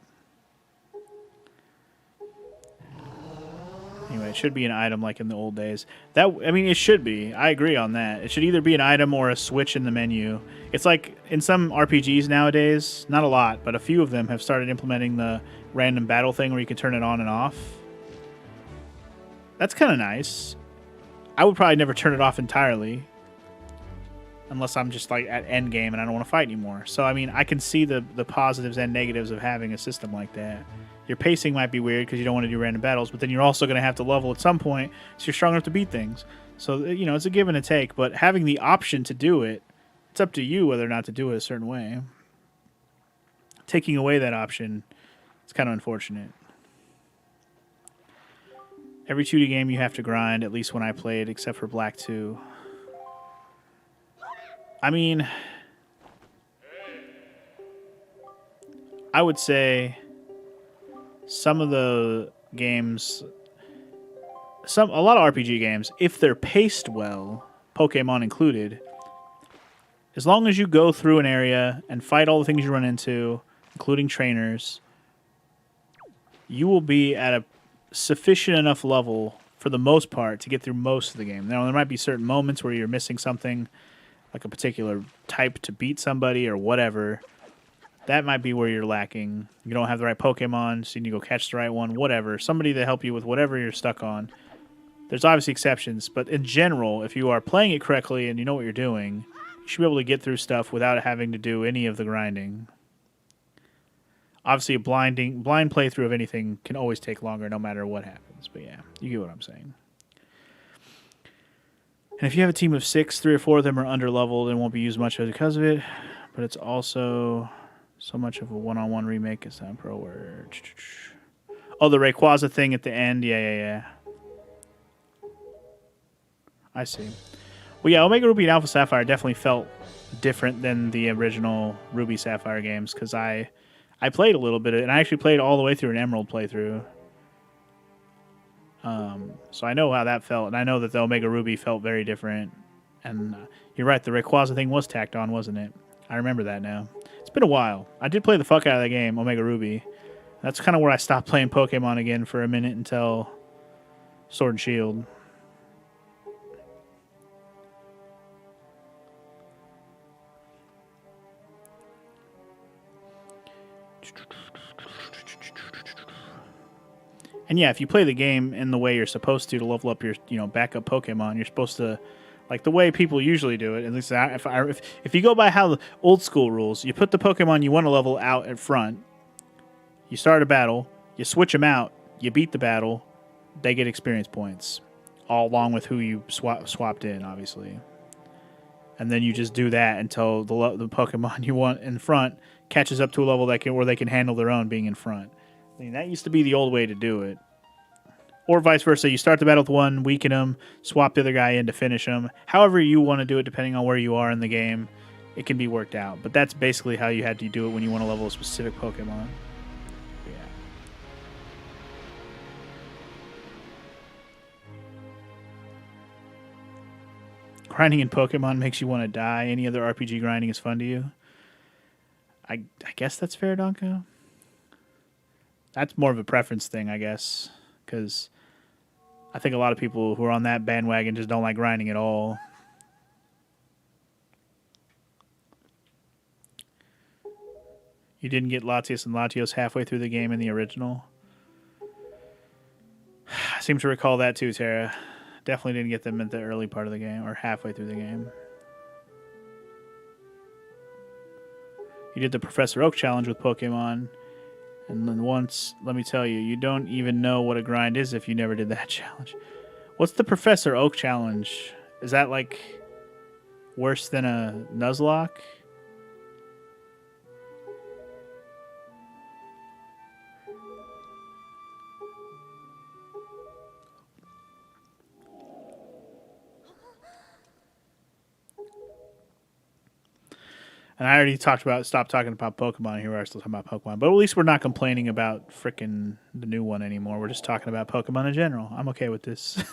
Anyway, it should be an item like in the old days. It should be. I agree on that. It should either be an item or a switch in the menu. It's like in some RPGs nowadays, not a lot, but a few of them have started implementing the random battle thing where you can turn it on and off. That's kind of nice. I would probably never turn it off entirely. Unless I'm just at end game and I don't want to fight anymore. So, I can see the positives and negatives of having a system like that. Your pacing might be weird because you don't want to do random battles, but then you're also going to have to level at some point so you're strong enough to beat things. So, it's a give and a take, but having the option to do it, it's up to you whether or not to do it a certain way. Taking away that option, it's kind of unfortunate. Every 2D game you have to grind, at least when I played, except for Black 2. I would say some of the games, a lot of RPG games, if they're paced well, Pokemon included, As long as you go through an area and fight all the things you run into, including trainers, you will be at a sufficient enough level for the most part to get through most of the game. Now, there might be certain moments where you're missing something, like a particular type to beat somebody or whatever. That might be where you're lacking. You don't have the right Pokemon, so you need to go catch the right one, whatever. Somebody to help you with whatever you're stuck on. There's obviously exceptions, but in general, if you are playing it correctly and you know what you're doing, you should be able to get through stuff without having to do any of the grinding. Obviously, a blind playthrough of anything can always take longer no matter what happens. But yeah, you get what I'm saying. And if you have a team of 6, 3 or 4 of them are under-leveled and won't be used much because of it. But it's also so much of a one-on-one remake. It's not pro word. Oh, the Rayquaza thing at the end. Yeah. I see. Well, yeah, Omega Ruby and Alpha Sapphire definitely felt different than the original Ruby Sapphire games because I played a little bit, and I actually played all the way through an Emerald playthrough. So I know how that felt, and I know that the Omega Ruby felt very different. And you're right, the Rayquaza thing was tacked on, wasn't it? I remember that now. It's been a while. I did play the fuck out of that game, Omega Ruby. That's kind of where I stopped playing Pokemon again for a minute until Sword and Shield. And yeah, if you play the game in the way you're supposed to level up your, backup Pokemon, you're supposed to, like the way people usually do it. At least if you go by how the old school rules, you put the Pokemon you want to level out at front. You start a battle, you switch them out, you beat the battle, they get experience points, all along with who you swapped in, obviously. And then you just do that until the Pokemon you want in front catches up to a level where they can handle their own being in front. I mean, that used to be the old way to do it. Or vice versa. You start the battle with one, weaken them, swap the other guy in to finish them. However you want to do it, depending on where you are in the game, it can be worked out. But that's basically how you had to do it when you want to level a specific Pokemon. Yeah. Grinding in Pokemon makes you want to die. Any other RPG grinding is fun to you? I guess that's fair, Donko. That's more of a preference thing, I guess, because I think a lot of people who are on that bandwagon just don't like grinding at all. You didn't get Latios and Latios halfway through the game in the original? I seem to recall that too, Tara. Definitely didn't get them at the early part of the game, or halfway through the game. You did the Professor Oak challenge with Pokemon. And then once, let me tell you, you don't even know what a grind is if you never did that challenge. What's the Professor Oak challenge? Is that like worse than a Nuzlocke? And I already stopped talking about Pokemon. Here we are still talking about Pokemon. But at least we're not complaining about frickin' the new one anymore. We're just talking about Pokemon in general. I'm okay with this.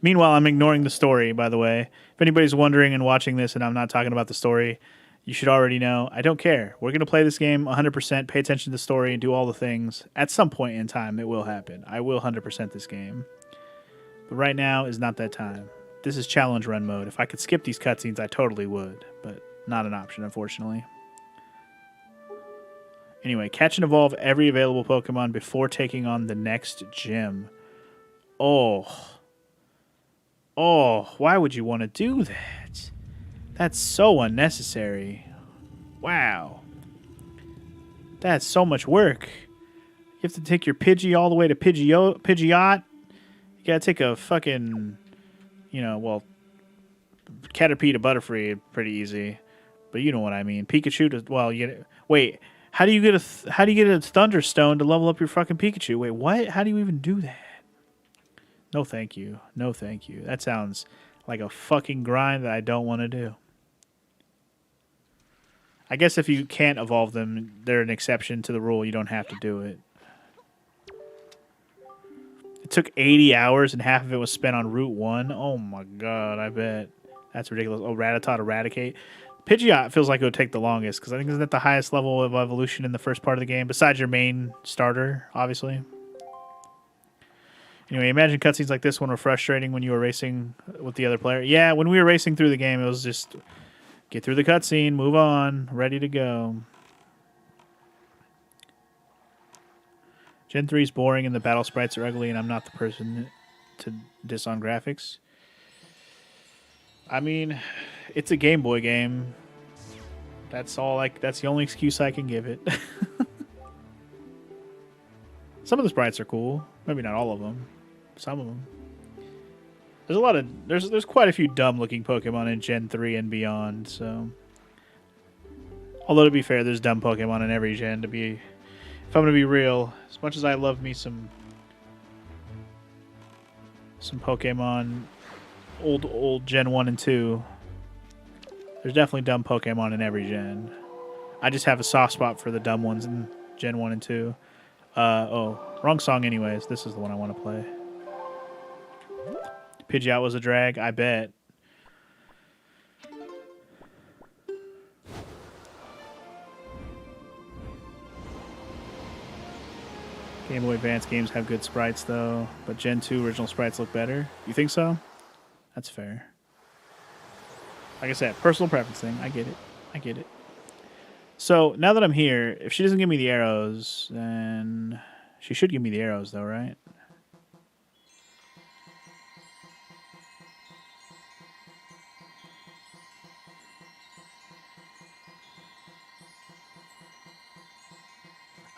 Meanwhile, I'm ignoring the story, by the way. If anybody's wondering and watching this and I'm not talking about the story, you should already know. I don't care. We're going to play this game 100%, pay attention to the story, and do all the things. At some point in time, it will happen. I will 100% this game. But right now is not that time. This is challenge run mode. If I could skip these cutscenes, I totally would. But not an option, unfortunately. Anyway, catch and evolve every available Pokemon before taking on the next gym. Oh, why would you want to do that? That's so unnecessary. Wow. That's so much work. You have to take your Pidgey all the way to Pidgeot. You gotta take a fucking, Caterpie to Butterfree, pretty easy. But you know what I mean. Pikachu to wait. How do you get a Thunderstone to level up your fucking Pikachu? Wait, what? How do you even do that? No, thank you. No, thank you. That sounds like a fucking grind that I don't want to do. I guess if you can't evolve them, they're an exception to the rule. You don't have to do it. It took 80 hours and half of it was spent on Route 1. Oh my god, I bet. That's ridiculous. Oh, Rattata to Eradicate. Pidgeot feels like it would take the longest because I think isn't that the highest level of evolution in the first part of the game, besides your main starter, obviously. Anyway, imagine cutscenes like this one were frustrating when you were racing with the other player. Yeah, when we were racing through the game, it was just get through the cutscene, move on, ready to go. Gen 3 is boring and the battle sprites are ugly, and I'm not the person to diss on graphics. I mean, it's a Game Boy game. That's all. That's the only excuse I can give it. Some of the sprites are cool. Maybe not all of them. Some of them. There's a lot of there's quite a few dumb looking Pokemon in Gen 3 and beyond. So, although to be fair, there's dumb Pokemon in every gen. If I'm gonna be real, as much as I love me some Pokemon, old Gen 1 and 2, there's definitely dumb Pokemon in every gen. I just have a soft spot for the dumb ones in Gen 1 and 2. Oh, wrong song anyways. This is the one I want to play. Pidgeot was a drag, I bet. Game Boy Advance games have good sprites, though, but Gen 2 original sprites look better. You think so? That's fair. Like I said, personal preference thing. I get it. I get it. So, now that I'm here, if she doesn't give me the arrows, then she should give me the arrows, though, right?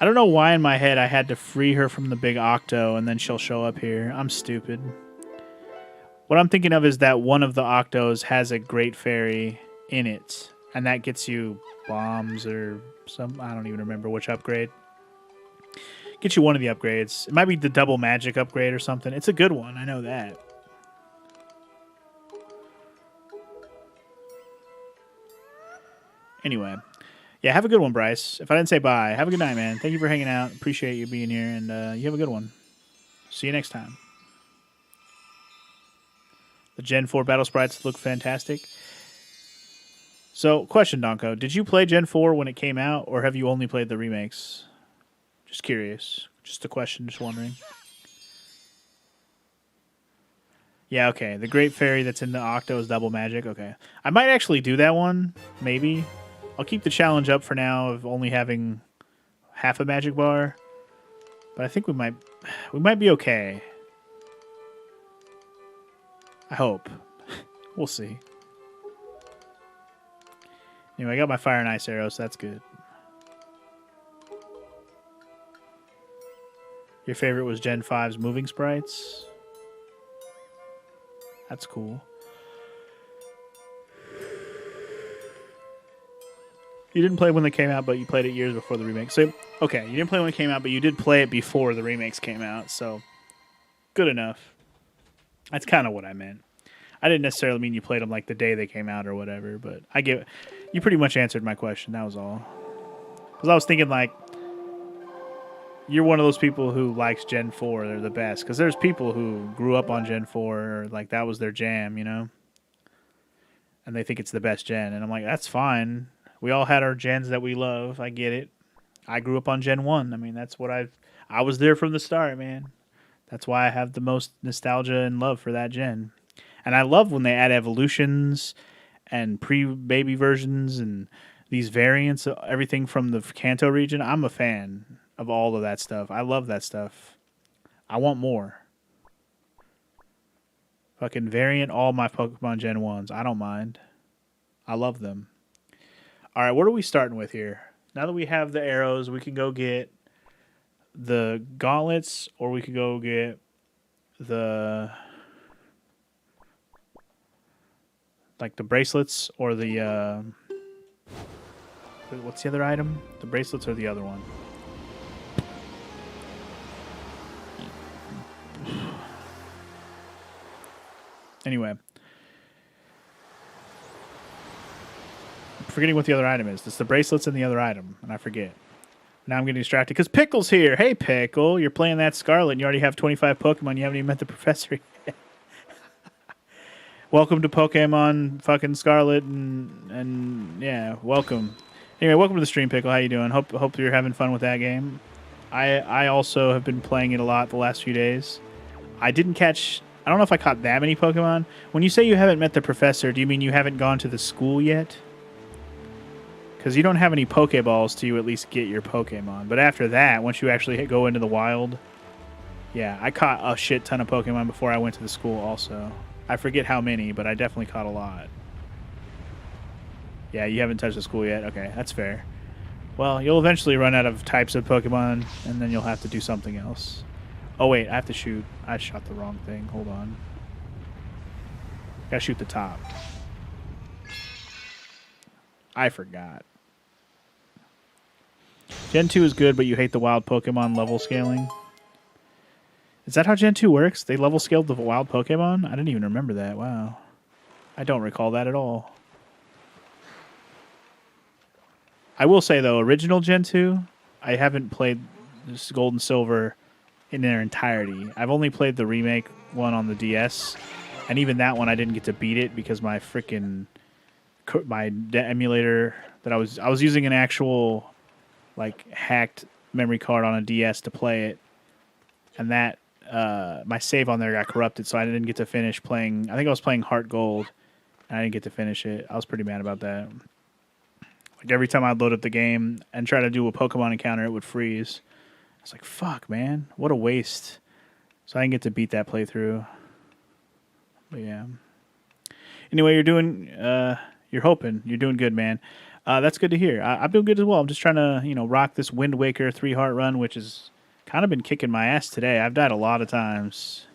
I don't know why in my head I had to free her from the big Octo and then she'll show up here. I'm stupid. What I'm thinking of is that one of the Octos has a Great Fairy in it, and that gets you bombs or some, I don't even remember which upgrade. Get you one of the upgrades. It might be the double magic upgrade or something. It's a good one, I know that. Anyway. Yeah, have a good one, Bryce. If I didn't say bye, have a good night, man. Thank you for hanging out. Appreciate you being here, and you have a good one. See you next time. The Gen 4 battle sprites look fantastic. So, question, Donko. Did you play Gen 4 when it came out, or have you only played the remakes? Just curious. Just a question, just wondering. Yeah, okay. The Great Fairy that's in the Octo is double magic. Okay. I might actually do that one, maybe. I'll keep the challenge up for now of only having half a magic bar, but I think we might be okay. I hope. We'll see. Anyway, I got my fire and ice arrows, so that's good. Your favorite was Gen 5's moving sprites? That's cool. You didn't play when they came out, but you played it years before the remake. So, okay, you didn't play when it came out, but you did play it before the remakes came out. So, good enough. That's kind of what I meant. I didn't necessarily mean you played them like the day they came out or whatever, but you pretty much answered my question. That was all. Because I was thinking like, you're one of those people who likes Gen 4. They're the best. Because there's people who grew up on Gen 4, or like that was their jam, you know? And they think it's the best gen. And I'm like, that's fine. We all had our gens that we love. I get it. I grew up on Gen 1. I mean, that's what I was there from the start, man. That's why I have the most nostalgia and love for that gen. And I love when they add evolutions and pre-baby versions and these variants, everything from the Kanto region. I'm a fan of all of that stuff. I love that stuff. I want more. Fucking variant all my Pokemon Gen 1s. I don't mind. I love them. All right, what are we starting with here? Now that we have the arrows, we can go get the gauntlets, or we could go get the the bracelets, or the what's the other item? The bracelets or the other one? Anyway. Forgetting what the other item is. It's the bracelets and the other item, and I forget. Now I'm getting distracted because Pickle's here. Hey, Pickle. You're playing that Scarlet, and you already have 25 Pokemon. You haven't even met the professor yet. Welcome to Pokemon fucking Scarlet and yeah, welcome. Anyway, welcome to the stream, Pickle. How you doing? Hope you're having fun with that game. I also have been playing it a lot the last few days. I didn't catch. I don't know if I caught that many Pokemon. When you say you haven't met the professor, do you mean you haven't gone to the school yet? Because you don't have any Pokeballs to at least get your Pokemon. But after that, once you actually go into the wild, yeah, I caught a shit ton of Pokemon before I went to the school also. I forget how many, but I definitely caught a lot. Yeah, you haven't touched the school yet? Okay, that's fair. Well, you'll eventually run out of types of Pokemon, and then you'll have to do something else. Oh, wait, I have to shoot. I shot the wrong thing. Hold on. Gotta shoot the top. I forgot. Gen 2 is good, but you hate the wild Pokemon level scaling. Is that how Gen 2 works? They level scaled the wild Pokemon? I didn't even remember that. Wow. I don't recall that at all. I will say, though, original Gen 2, I haven't played this Gold and Silver in their entirety. I've only played the remake one on the DS, and even that one I didn't get to beat it because my freaking emulator that I was using an actual like hacked memory card on a DS to play it, and that my save on there got corrupted, so I didn't get to finish playing. I think I was playing Heart Gold, and I didn't get to finish it. I was pretty mad about that. Like every time I'd load up the game and try to do a Pokemon encounter, it would freeze. I was like, "Fuck, man, what a waste!" So I didn't get to beat that playthrough. But yeah. Anyway, you're hoping you're doing good, man. That's good to hear. I'm doing good as well. I'm just trying to, rock this Wind Waker 3-heart run, which has kind of been kicking my ass today. I've died a lot of times,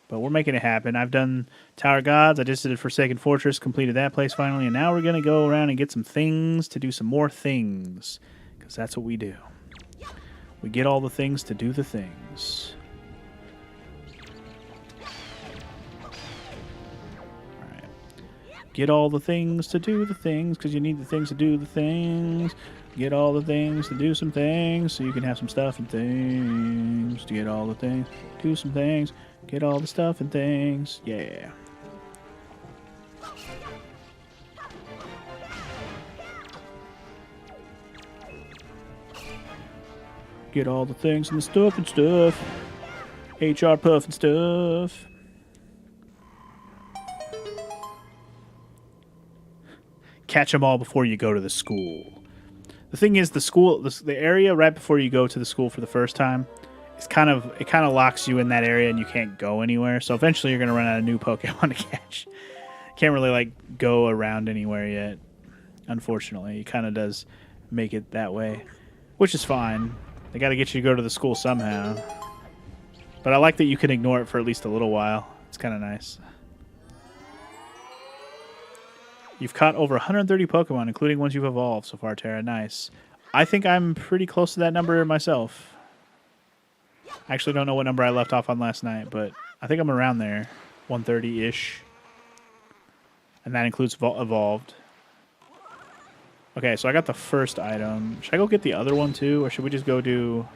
but we're making it happen. I've done Tower Gods. I just did Forsaken Fortress, completed that place finally, and now we're going to go around and get some things to do some more things, because that's what we do. We get all the things to do the things. Get all the things to do the things, because you need the things to do the things. Get all the things to do some things, so you can have some stuff and things. To get all the things, do some things. Get all the stuff and things. Yeah. Get all the things and the stuff and stuff. HR puff and stuff. Catch them all before you go to the school. The thing is, the area right before you go to the school for the first time, it kind of locks you in that area and you can't go anywhere. So eventually you're gonna run out of new Pokemon to catch. Can't really like go around anywhere yet. Unfortunately, it kind of does make it that way, which is fine. They got to get you to go to the school somehow. But I like that you can ignore it for at least a little while. It's kind of nice. You've caught over 130 Pokemon, including ones you've evolved so far, Tara. Nice. I think I'm pretty close to that number myself. I actually don't know what number I left off on last night, but I think I'm around there. 130-ish. And that includes evolved. Okay, so I got the first item. Should I go get the other one too, or should we just go do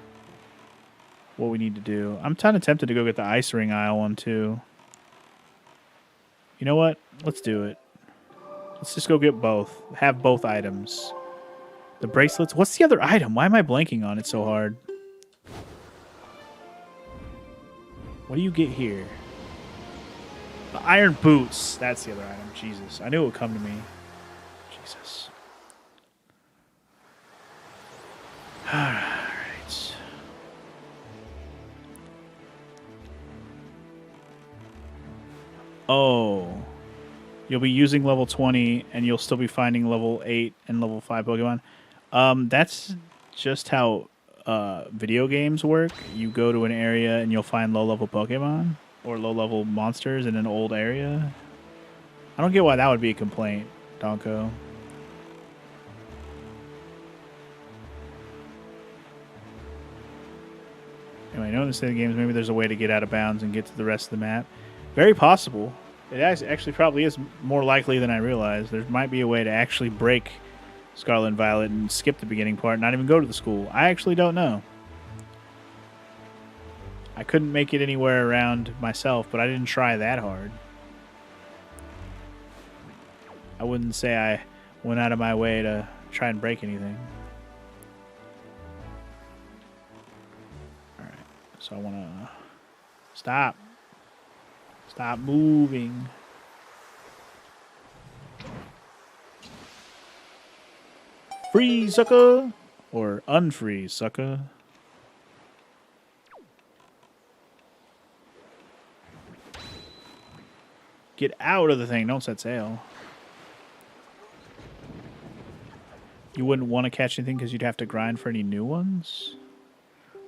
what we need to do? I'm kind of tempted to go get the Ice Ring Isle one too. You know what? Let's do it. Let's just go get both. Have both items. The bracelets. What's the other item? Why am I blanking on it so hard? What do you get here? The Iron Boots. That's the other item. Jesus. I knew it would come to me. Jesus. Alright. Oh. You'll be using level 20, and you'll still be finding level 8 and level 5 Pokemon. That's just how video games work. You go to an area, and you'll find low-level Pokemon or low-level monsters in an old area. I don't get why that would be a complaint, Donko. Anyway, notice in the games, maybe there's a way to get out of bounds and get to the rest of the map. Very possible. It actually probably is more likely than I realized. There might be a way to actually break Scarlet and Violet and skip the beginning part and not even go to the school. I actually don't know. I couldn't make it anywhere around myself, but I didn't try that hard. I wouldn't say I went out of my way to try and break anything. All right, so I want to stop. Stop moving. Freeze, sucker! Or unfreeze, sucker. Get out of the thing. Don't set sail. You wouldn't want to catch anything because you'd have to grind for any new ones?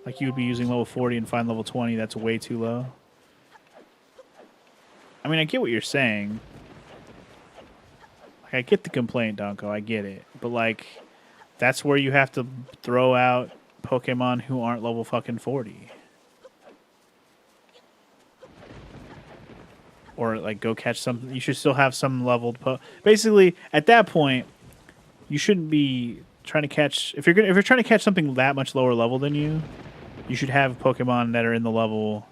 Like you would be using level 40 and find level 20. That's way too low. I mean, I get what you're saying. Like, I get the complaint, Donko. I get it. But, like, that's where you have to throw out Pokemon who aren't level fucking 40. Or, like, go catch something. You should still have some leveled basically, at that point, you shouldn't be trying to catch... If you're trying to catch something that much lower level than you, you should have Pokemon that are in the level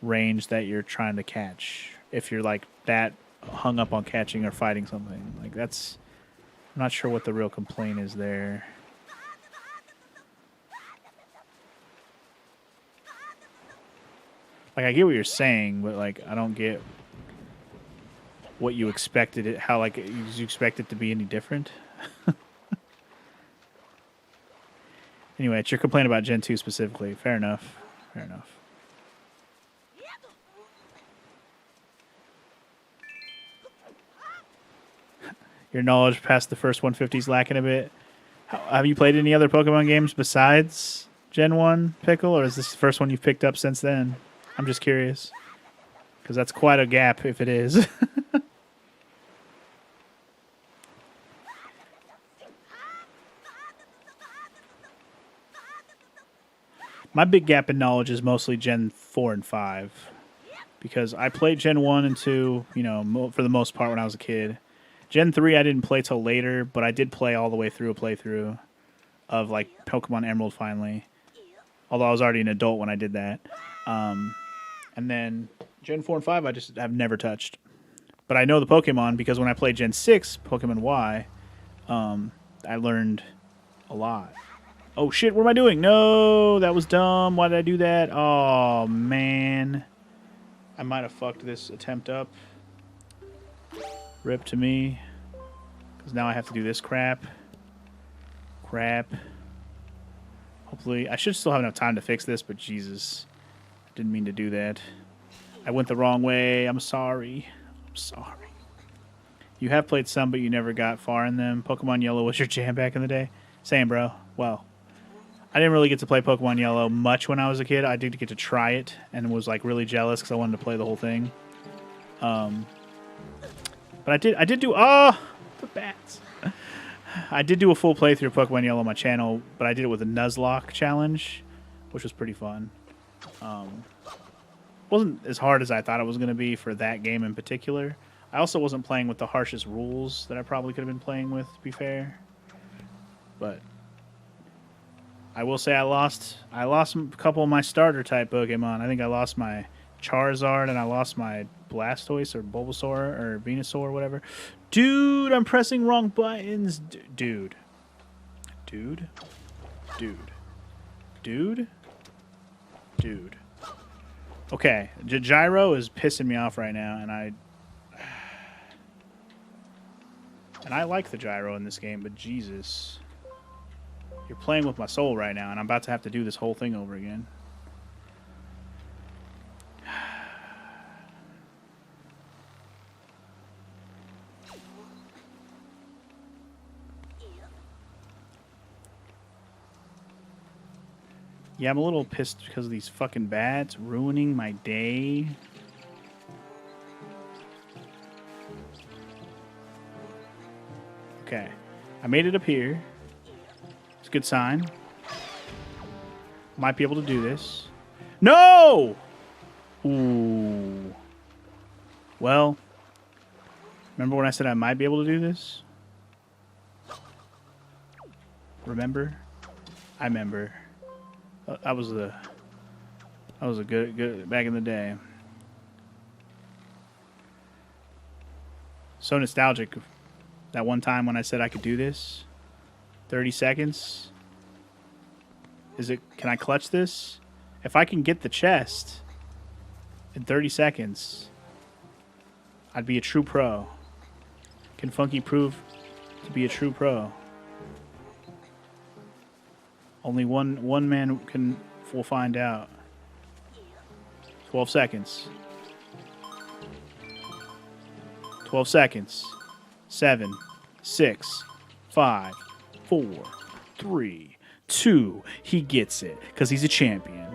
range that you're trying to catch. If you're, like, that hung up on catching or fighting something. Like, that's... I'm not sure what the real complaint is there. Like, I get what you're saying, but, like, I don't get what you expected it... How, like, you expect it to be any different? Anyway, it's your complaint about Gen 2 specifically. Fair enough. Fair enough. Your knowledge past the first 150 is lacking a bit. Have you played any other Pokemon games besides Gen 1, Pickle, or is this the first one you've picked up since then? I'm just curious. Because that's quite a gap if it is. My big gap in knowledge is mostly Gen 4 and 5. Because I played Gen 1 and 2, you know, for the most part when I was a kid. Gen 3 I didn't play till later, but I did play all the way through a playthrough of, like, Pokemon Emerald finally. Although I was already an adult when I did that. And then Gen 4 and 5 I just have never touched. But I know the Pokemon because when I played Gen 6, Pokemon Y, I learned a lot. Oh, shit, what am I doing? No, that was dumb. Why did I do that? Oh, man. I might have fucked this attempt up. Rip to me. Because now I have to do this crap. Hopefully, I should still have enough time to fix this, but Jesus. I didn't mean to do that. I went the wrong way. I'm sorry. I'm sorry. You have played some, but you never got far in them. Pokemon Yellow was your jam back in the day? Same, bro. Well, I didn't really get to play Pokemon Yellow much when I was a kid. I did get to try it and was, like, really jealous because I wanted to play the whole thing. But I did do... Oh! The bats. I did do a full playthrough of Pokemon Yellow on my channel, but I did it with a Nuzlocke challenge, which was pretty fun. Wasn't as hard as I thought it was going to be for that game in particular. I also wasn't playing with the harshest rules that I probably could have been playing with, to be fair. But I will say I lost a couple of my starter type Pokemon. I think I lost my Charizard and I lost my Blastoise or Bulbasaur or Venusaur or whatever. Dude, I'm pressing wrong buttons. Dude. Okay, Gyro is pissing me off right now, and I like the Gyro in this game, but Jesus. You're playing with my soul right now, and I'm about to have to do this whole thing over again. Yeah, I'm a little pissed because of these fucking bats ruining my day. Okay. I made it up here. It's a good sign. Might be able to do this. No! Ooh. Well, remember when I said I might be able to do this? Remember? I remember. That was a good back in the day. So nostalgic That one time when I said I could do this. 30 seconds. Can I clutch this? If I can get the chest in 30 seconds, I'd be a true pro. Can Funky prove to be a true pro? Only one man will find out. 12 seconds. 12 seconds. 7, 6, 5, 4, 3, 2. He gets it because he's a champion.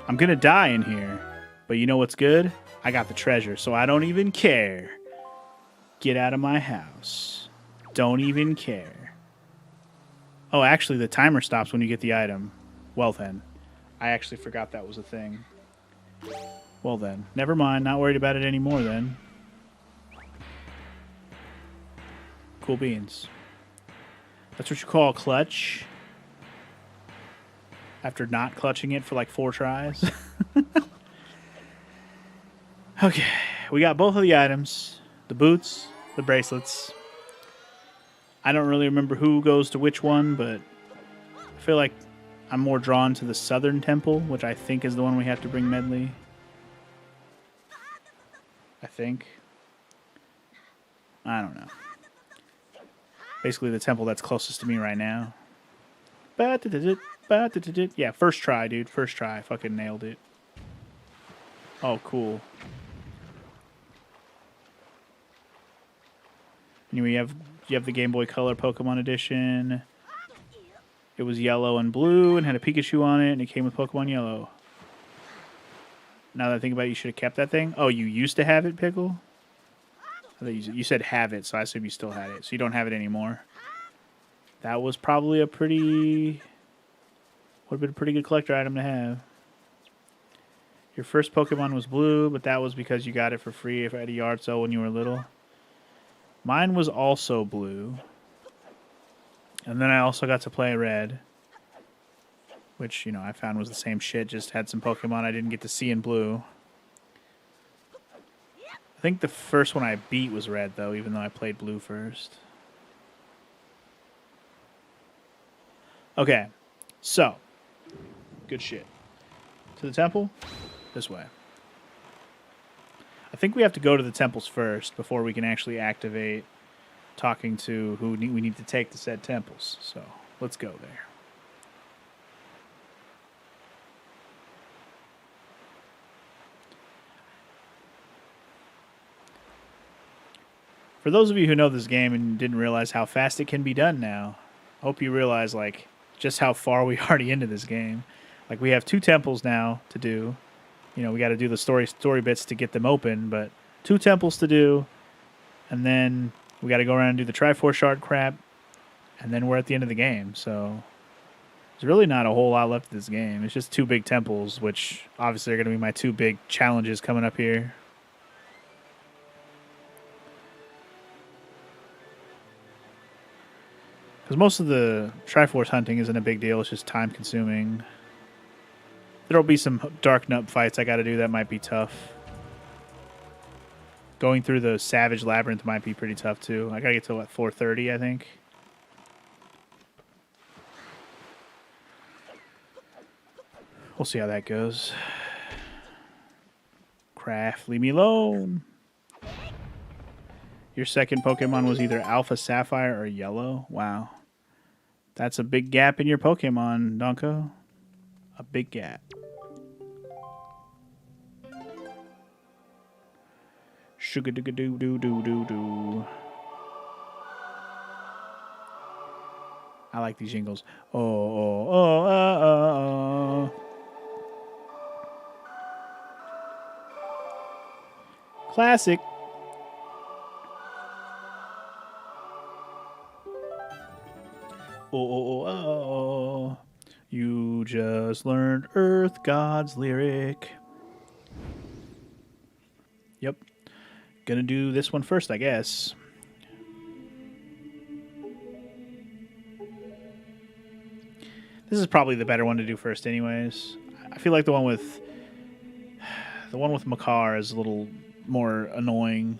I'm going to die in here, but you know what's good? I got the treasure, so I don't even care. Get out of my house. Don't even care. Oh, actually, the timer stops when you get the item. Well, then. I actually forgot that was a thing. Well, then. Never mind. Not worried about it anymore, then. Cool beans. That's what you call a clutch. After not clutching it for like 4 tries. Okay. We got both of the items. The boots, the bracelets. I don't really remember who goes to which one, but I feel like I'm more drawn to the southern temple, which I think is the one we have to bring Medley. I think. I don't know. Basically the temple that's closest to me right now. Yeah, first try, dude. First try. Fucking nailed it. Oh, cool. Anyway, you have the Game Boy Color Pokemon Edition. It was yellow and blue and had a Pikachu on it, and it came with Pokemon Yellow. Now that I think about it, you should have kept that thing. Oh, you used to have it, Pickle? I thought you said have it, so I assume you still had it. So you don't have it anymore. That was probably would have been a pretty good collector item to have. Your first Pokemon was blue, but that was because you got it for free at a yard sale when you were little. Mine was also blue. And then I also got to play red. Which, you know, I found was the same shit, just had some Pokemon I didn't get to see in blue. I think the first one I beat was red, though, even though I played blue first. Okay, so. Good shit. To the temple? This way. I think we have to go to the temples first before we can actually activate talking to who we need to take to said temples. So, let's go there. For those of you who know this game and didn't realize how fast it can be done now, I hope you realize, like, just how far we already into this game. Like, we have 2 temples now to do. You know, we got to do the story bits to get them open, but 2 temples to do, and then we got to go around and do the Triforce Shard crap, and then we're at the end of the game. So there's really not a whole lot left of this game. It's just 2 big temples, which obviously are going to be my 2 big challenges coming up here. Because most of the Triforce hunting isn't a big deal. It's just time consuming. There'll be some Dark Nut fights I got to do that might be tough. Going through the Savage Labyrinth might be pretty tough too. I got to get to, what, 4:30, I think? We'll see how that goes. Craft, leave me alone. Your second Pokemon was either Alpha Sapphire or Yellow? Wow. That's a big gap in your Pokemon, Donko. A big gap. Sugar-doo-doo-doo-doo-doo-doo. I like these jingles. Oh. Classic. Oh. You just learned Earth God's lyric. Yep. Gonna do this one first, I guess. This is probably the better one to do first anyways. I feel like the one with Makar is a little more annoying.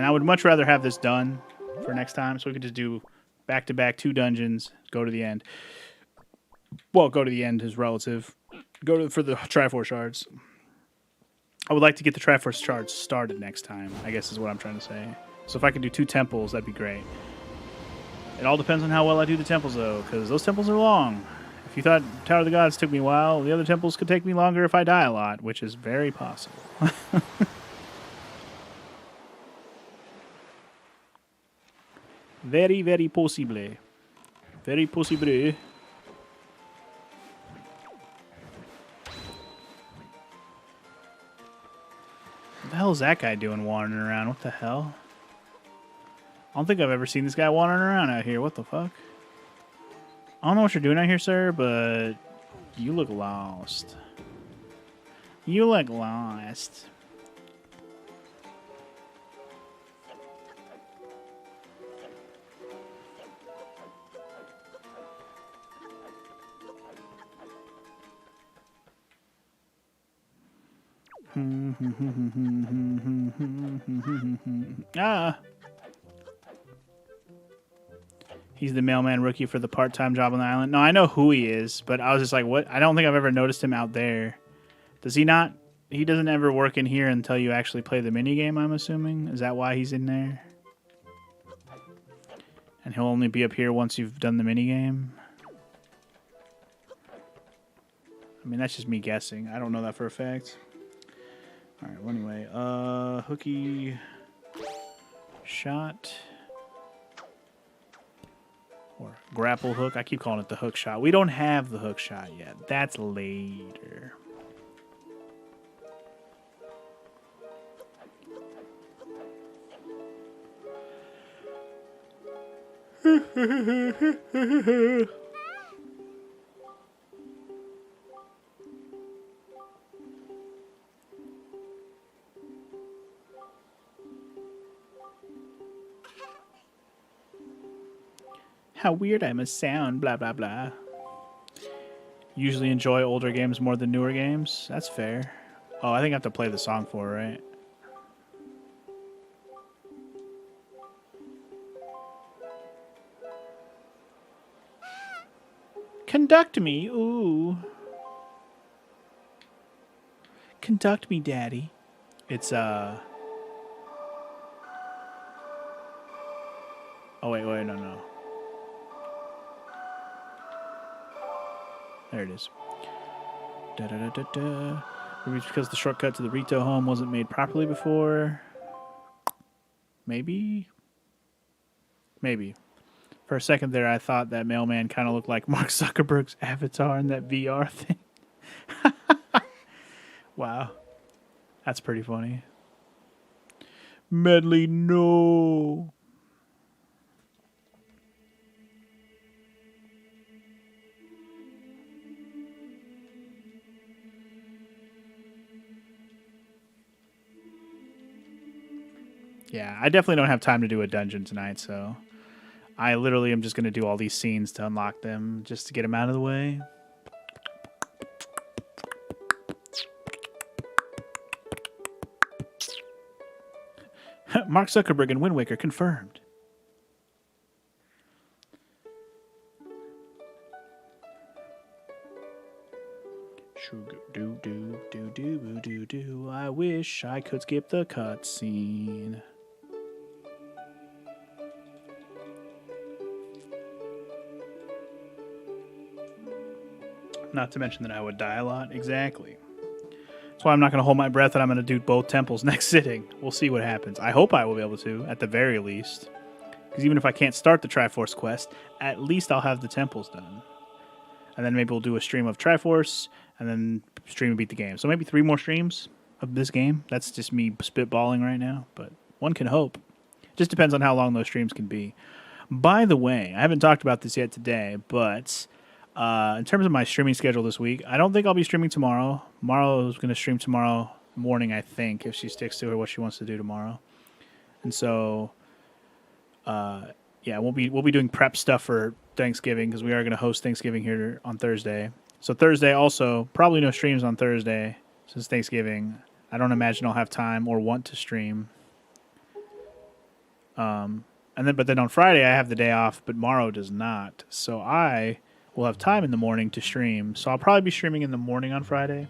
And I would much rather have this done for next time, so we could just do back-to-back 2 dungeons, go to the end. Well, go to the end is relative. For the Triforce shards. I would like to get the Triforce shards started next time, I guess is what I'm trying to say. So if I could do 2 temples, that'd be great. It all depends on how well I do the temples, though, because those temples are long. If you thought Tower of the Gods took me a while, the other temples could take me longer if I die a lot, which is very possible. Very, very possible. Very possible. What the hell is that guy doing wandering around? What the hell? I don't think I've ever seen this guy wandering around out here. What the fuck? I don't know what you're doing out here, sir, but you look lost. You look lost. Ah. He's the mailman rookie for the part-time job on the island. No, I know who he is, but I was just like, what? I don't think I've ever noticed him out there. Does he not? He doesn't ever work in here until you actually play the minigame, I'm assuming. Is that why he's in there? And he'll only be up here once you've done the minigame? I mean, that's just me guessing. I don't know that for a fact. Alright, well, anyway. Hooky. Shot. Or grapple hook. I keep calling it the hook shot. We don't have the hook shot yet. That's later. How weird I must sound, blah, blah, blah. Usually enjoy older games more than newer games. That's fair. Oh, I think I have to play the song for it, right? Conduct me, ooh. Conduct me, daddy. It's, Oh, wait, no. There it is. Da-da-da-da-da. Maybe it's because the shortcut to the Rito home wasn't made properly before. Maybe? Maybe. For a second there, I thought that mailman kind of looked like Mark Zuckerberg's avatar in that VR thing. Wow. That's pretty funny. Medley, no. Yeah, I definitely don't have time to do a dungeon tonight, so I literally am just going to do all these scenes to unlock them, just to get them out of the way. Mark Zuckerberg and Wind Waker confirmed. Do. I wish I could skip the cutscene. Not to mention that I would die a lot. Exactly. That's why I'm not going to hold my breath and I'm going to do both temples next sitting. We'll see what happens. I hope I will be able to, at the very least. Because even if I can't start the Triforce quest, at least I'll have the temples done. And then maybe we'll do a stream of Triforce, and then stream and beat the game. So maybe 3 more streams of this game. That's just me spitballing right now, but one can hope. Just depends on how long those streams can be. By the way, I haven't talked about this yet today, but in terms of my streaming schedule this week, I don't think I'll be streaming tomorrow. Marlo is going to stream tomorrow morning, I think, if she sticks to what she wants to do tomorrow. And so, yeah, we'll be doing prep stuff for Thanksgiving because we are going to host Thanksgiving here on Thursday. So Thursday also, probably no streams on Thursday since Thanksgiving. I don't imagine I'll have time or want to stream. But then on Friday I have the day off, but Morrow does not. So I will have time in the morning to stream. So I'll probably be streaming in the morning on Friday,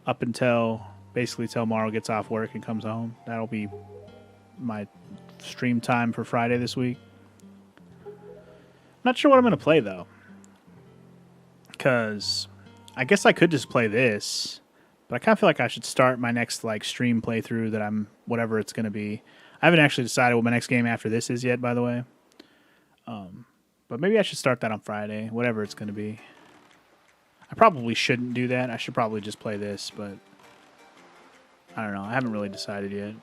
up until basically till Morrow gets off work and comes home. That'll be my stream time for Friday this week. Not sure what I'm gonna play though, because I guess I could just play this, but I kind of feel like I should start my next like stream playthrough that I'm whatever it's gonna be. I haven't actually decided what my next game after this is yet, by the way. But maybe I should start that on Friday, whatever it's gonna be. I probably shouldn't do that. I should probably just play this, but I don't know. I haven't really decided yet.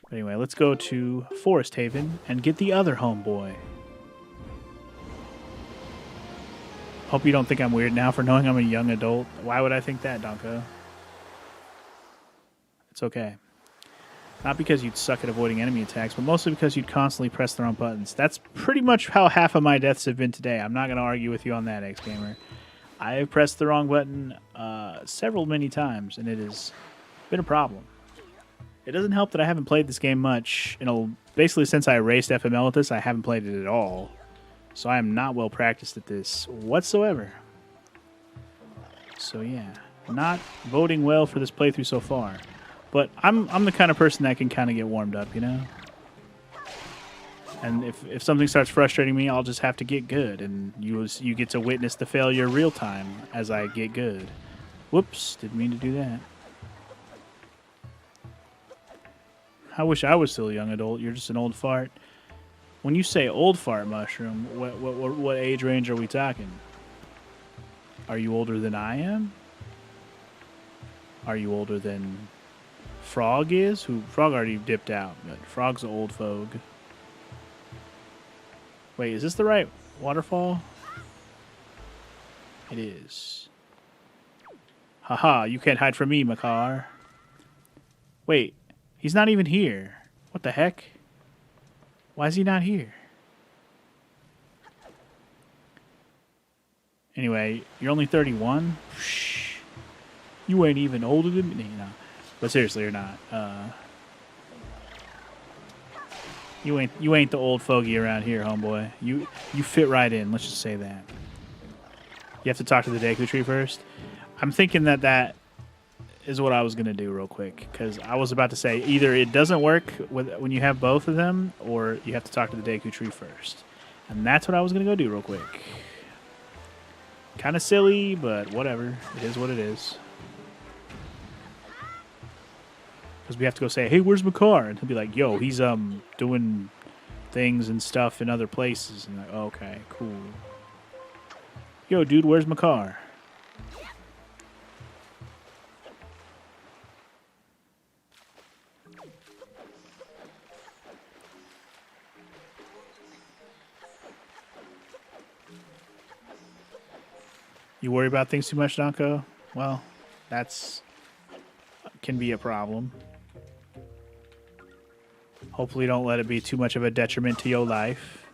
But anyway, let's go to Forest Haven and get the other homeboy. Hope you don't think I'm weird now for knowing I'm a young adult. Why would I think that, Donko? It's okay. Not because you'd suck at avoiding enemy attacks, but mostly because you'd constantly press the wrong buttons. That's pretty much how half of my deaths have been today. I'm not going to argue with you on that, X-Gamer. I have pressed the wrong button many times, and it has been a problem. It doesn't help that I haven't played this game much. Basically, since I erased FML with this, I haven't played it at all. So I am not well practiced at this whatsoever. So yeah, not voting well for this playthrough so far. But I'm the kind of person that can kind of get warmed up, you know? And if something starts frustrating me, I'll just have to get good. And you get to witness the failure real time as I get good. Whoops, didn't mean to do that. I wish I was still a young adult. You're just an old fart. When you say old fart mushroom, what age range are we talking? Are you older than I am? Are you older than Frog is? Frog already dipped out, but Frog's an old fogue. Wait, is this the right waterfall? It is. Haha, you can't hide from me, Makar. Wait, he's not even here. What the heck? Why is he not here? Anyway, you're only 31? Shh. You ain't even older than me. No. But seriously, you're not. You ain't the old fogey around here, homeboy. You fit right in, let's just say that. You have to talk to the Deku Tree first. I'm thinking that is what I was going to do real quick, because I was about to say either it doesn't work when you have both of them, or you have to talk to the Deku Tree first. And that's what I was going to go do real quick. Kind of silly, but whatever. It is what it is. Because we have to go say, hey, where's Makar? And he'll be like, yo, he's doing things and stuff in other places. And like, okay, cool. Yo, dude, where's Makar? You worry about things too much, Donko? Well, that's can be a problem. Hopefully don't let it be too much of a detriment to your life.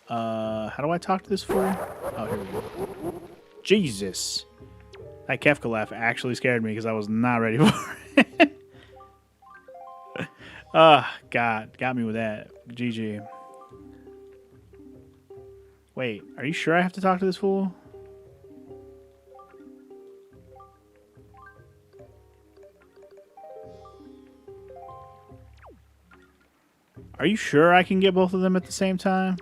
How do I talk to this fool? Oh, here we go. Jesus. That Kefka laugh actually scared me because I was not ready for it. God. Got me with that. GG. Wait, are you sure I have to talk to this fool? Are you sure I can get both of them at the same time?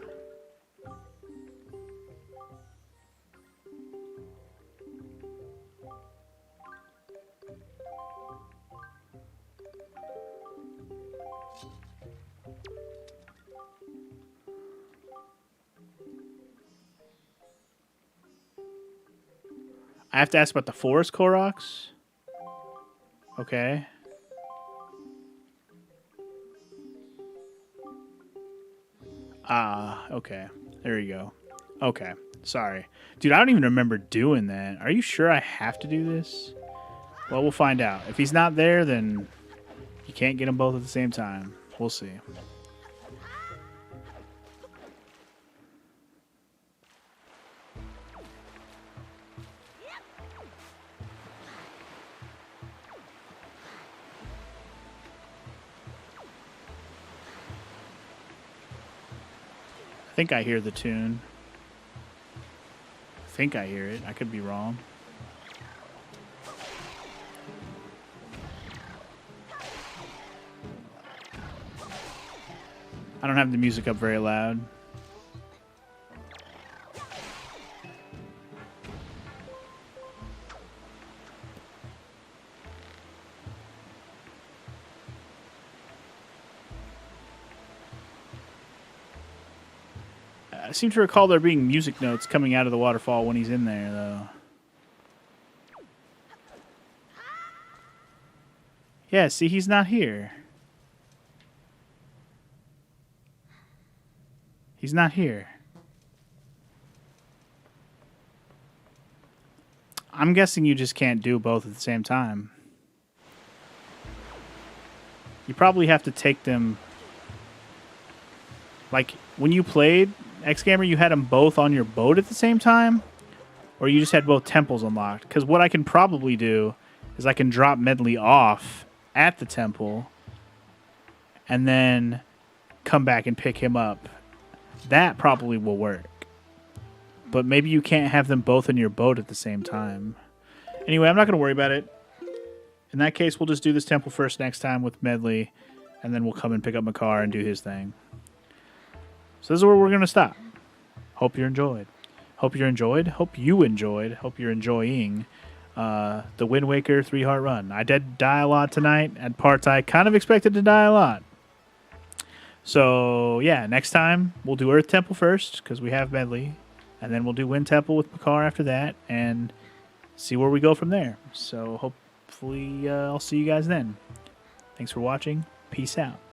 I have to ask about the forest Koroks? Okay. Okay. There you go. Okay. Sorry. Dude, I don't even remember doing that. Are you sure I have to do this? Well, we'll find out. If he's not there, then you can't get them both at the same time. We'll see. think I hear the tune. I think I hear it. I could be wrong. I don't have the music up very loud. I seem to recall there being music notes coming out of the waterfall when he's in there, though. Yeah, see, he's not here. He's not here. I'm guessing you just can't do both at the same time. You probably have to take them... Like, when you played X Gamer, you had them both on your boat at the same time? Or you just had both temples unlocked? Because what I can probably do is I can drop Medley off at the temple and then come back and pick him up. That probably will work. But maybe you can't have them both in your boat at the same time. Anyway, I'm not going to worry about it. In that case, we'll just do this temple first next time with Medley, and then we'll come and pick up Makar and do his thing. So this is where we're going to stop. Hope you enjoyed. Hope you enjoyed. Hope you enjoyed. Hope you're enjoying the Wind Waker 3-heart run. I did die a lot tonight. At parts I kind of expected to die a lot. So, yeah, next time we'll do Earth Temple first, because we have Medley. And then we'll do Wind Temple with Makar after that, and see where we go from there. So, hopefully I'll see you guys then. Thanks for watching. Peace out.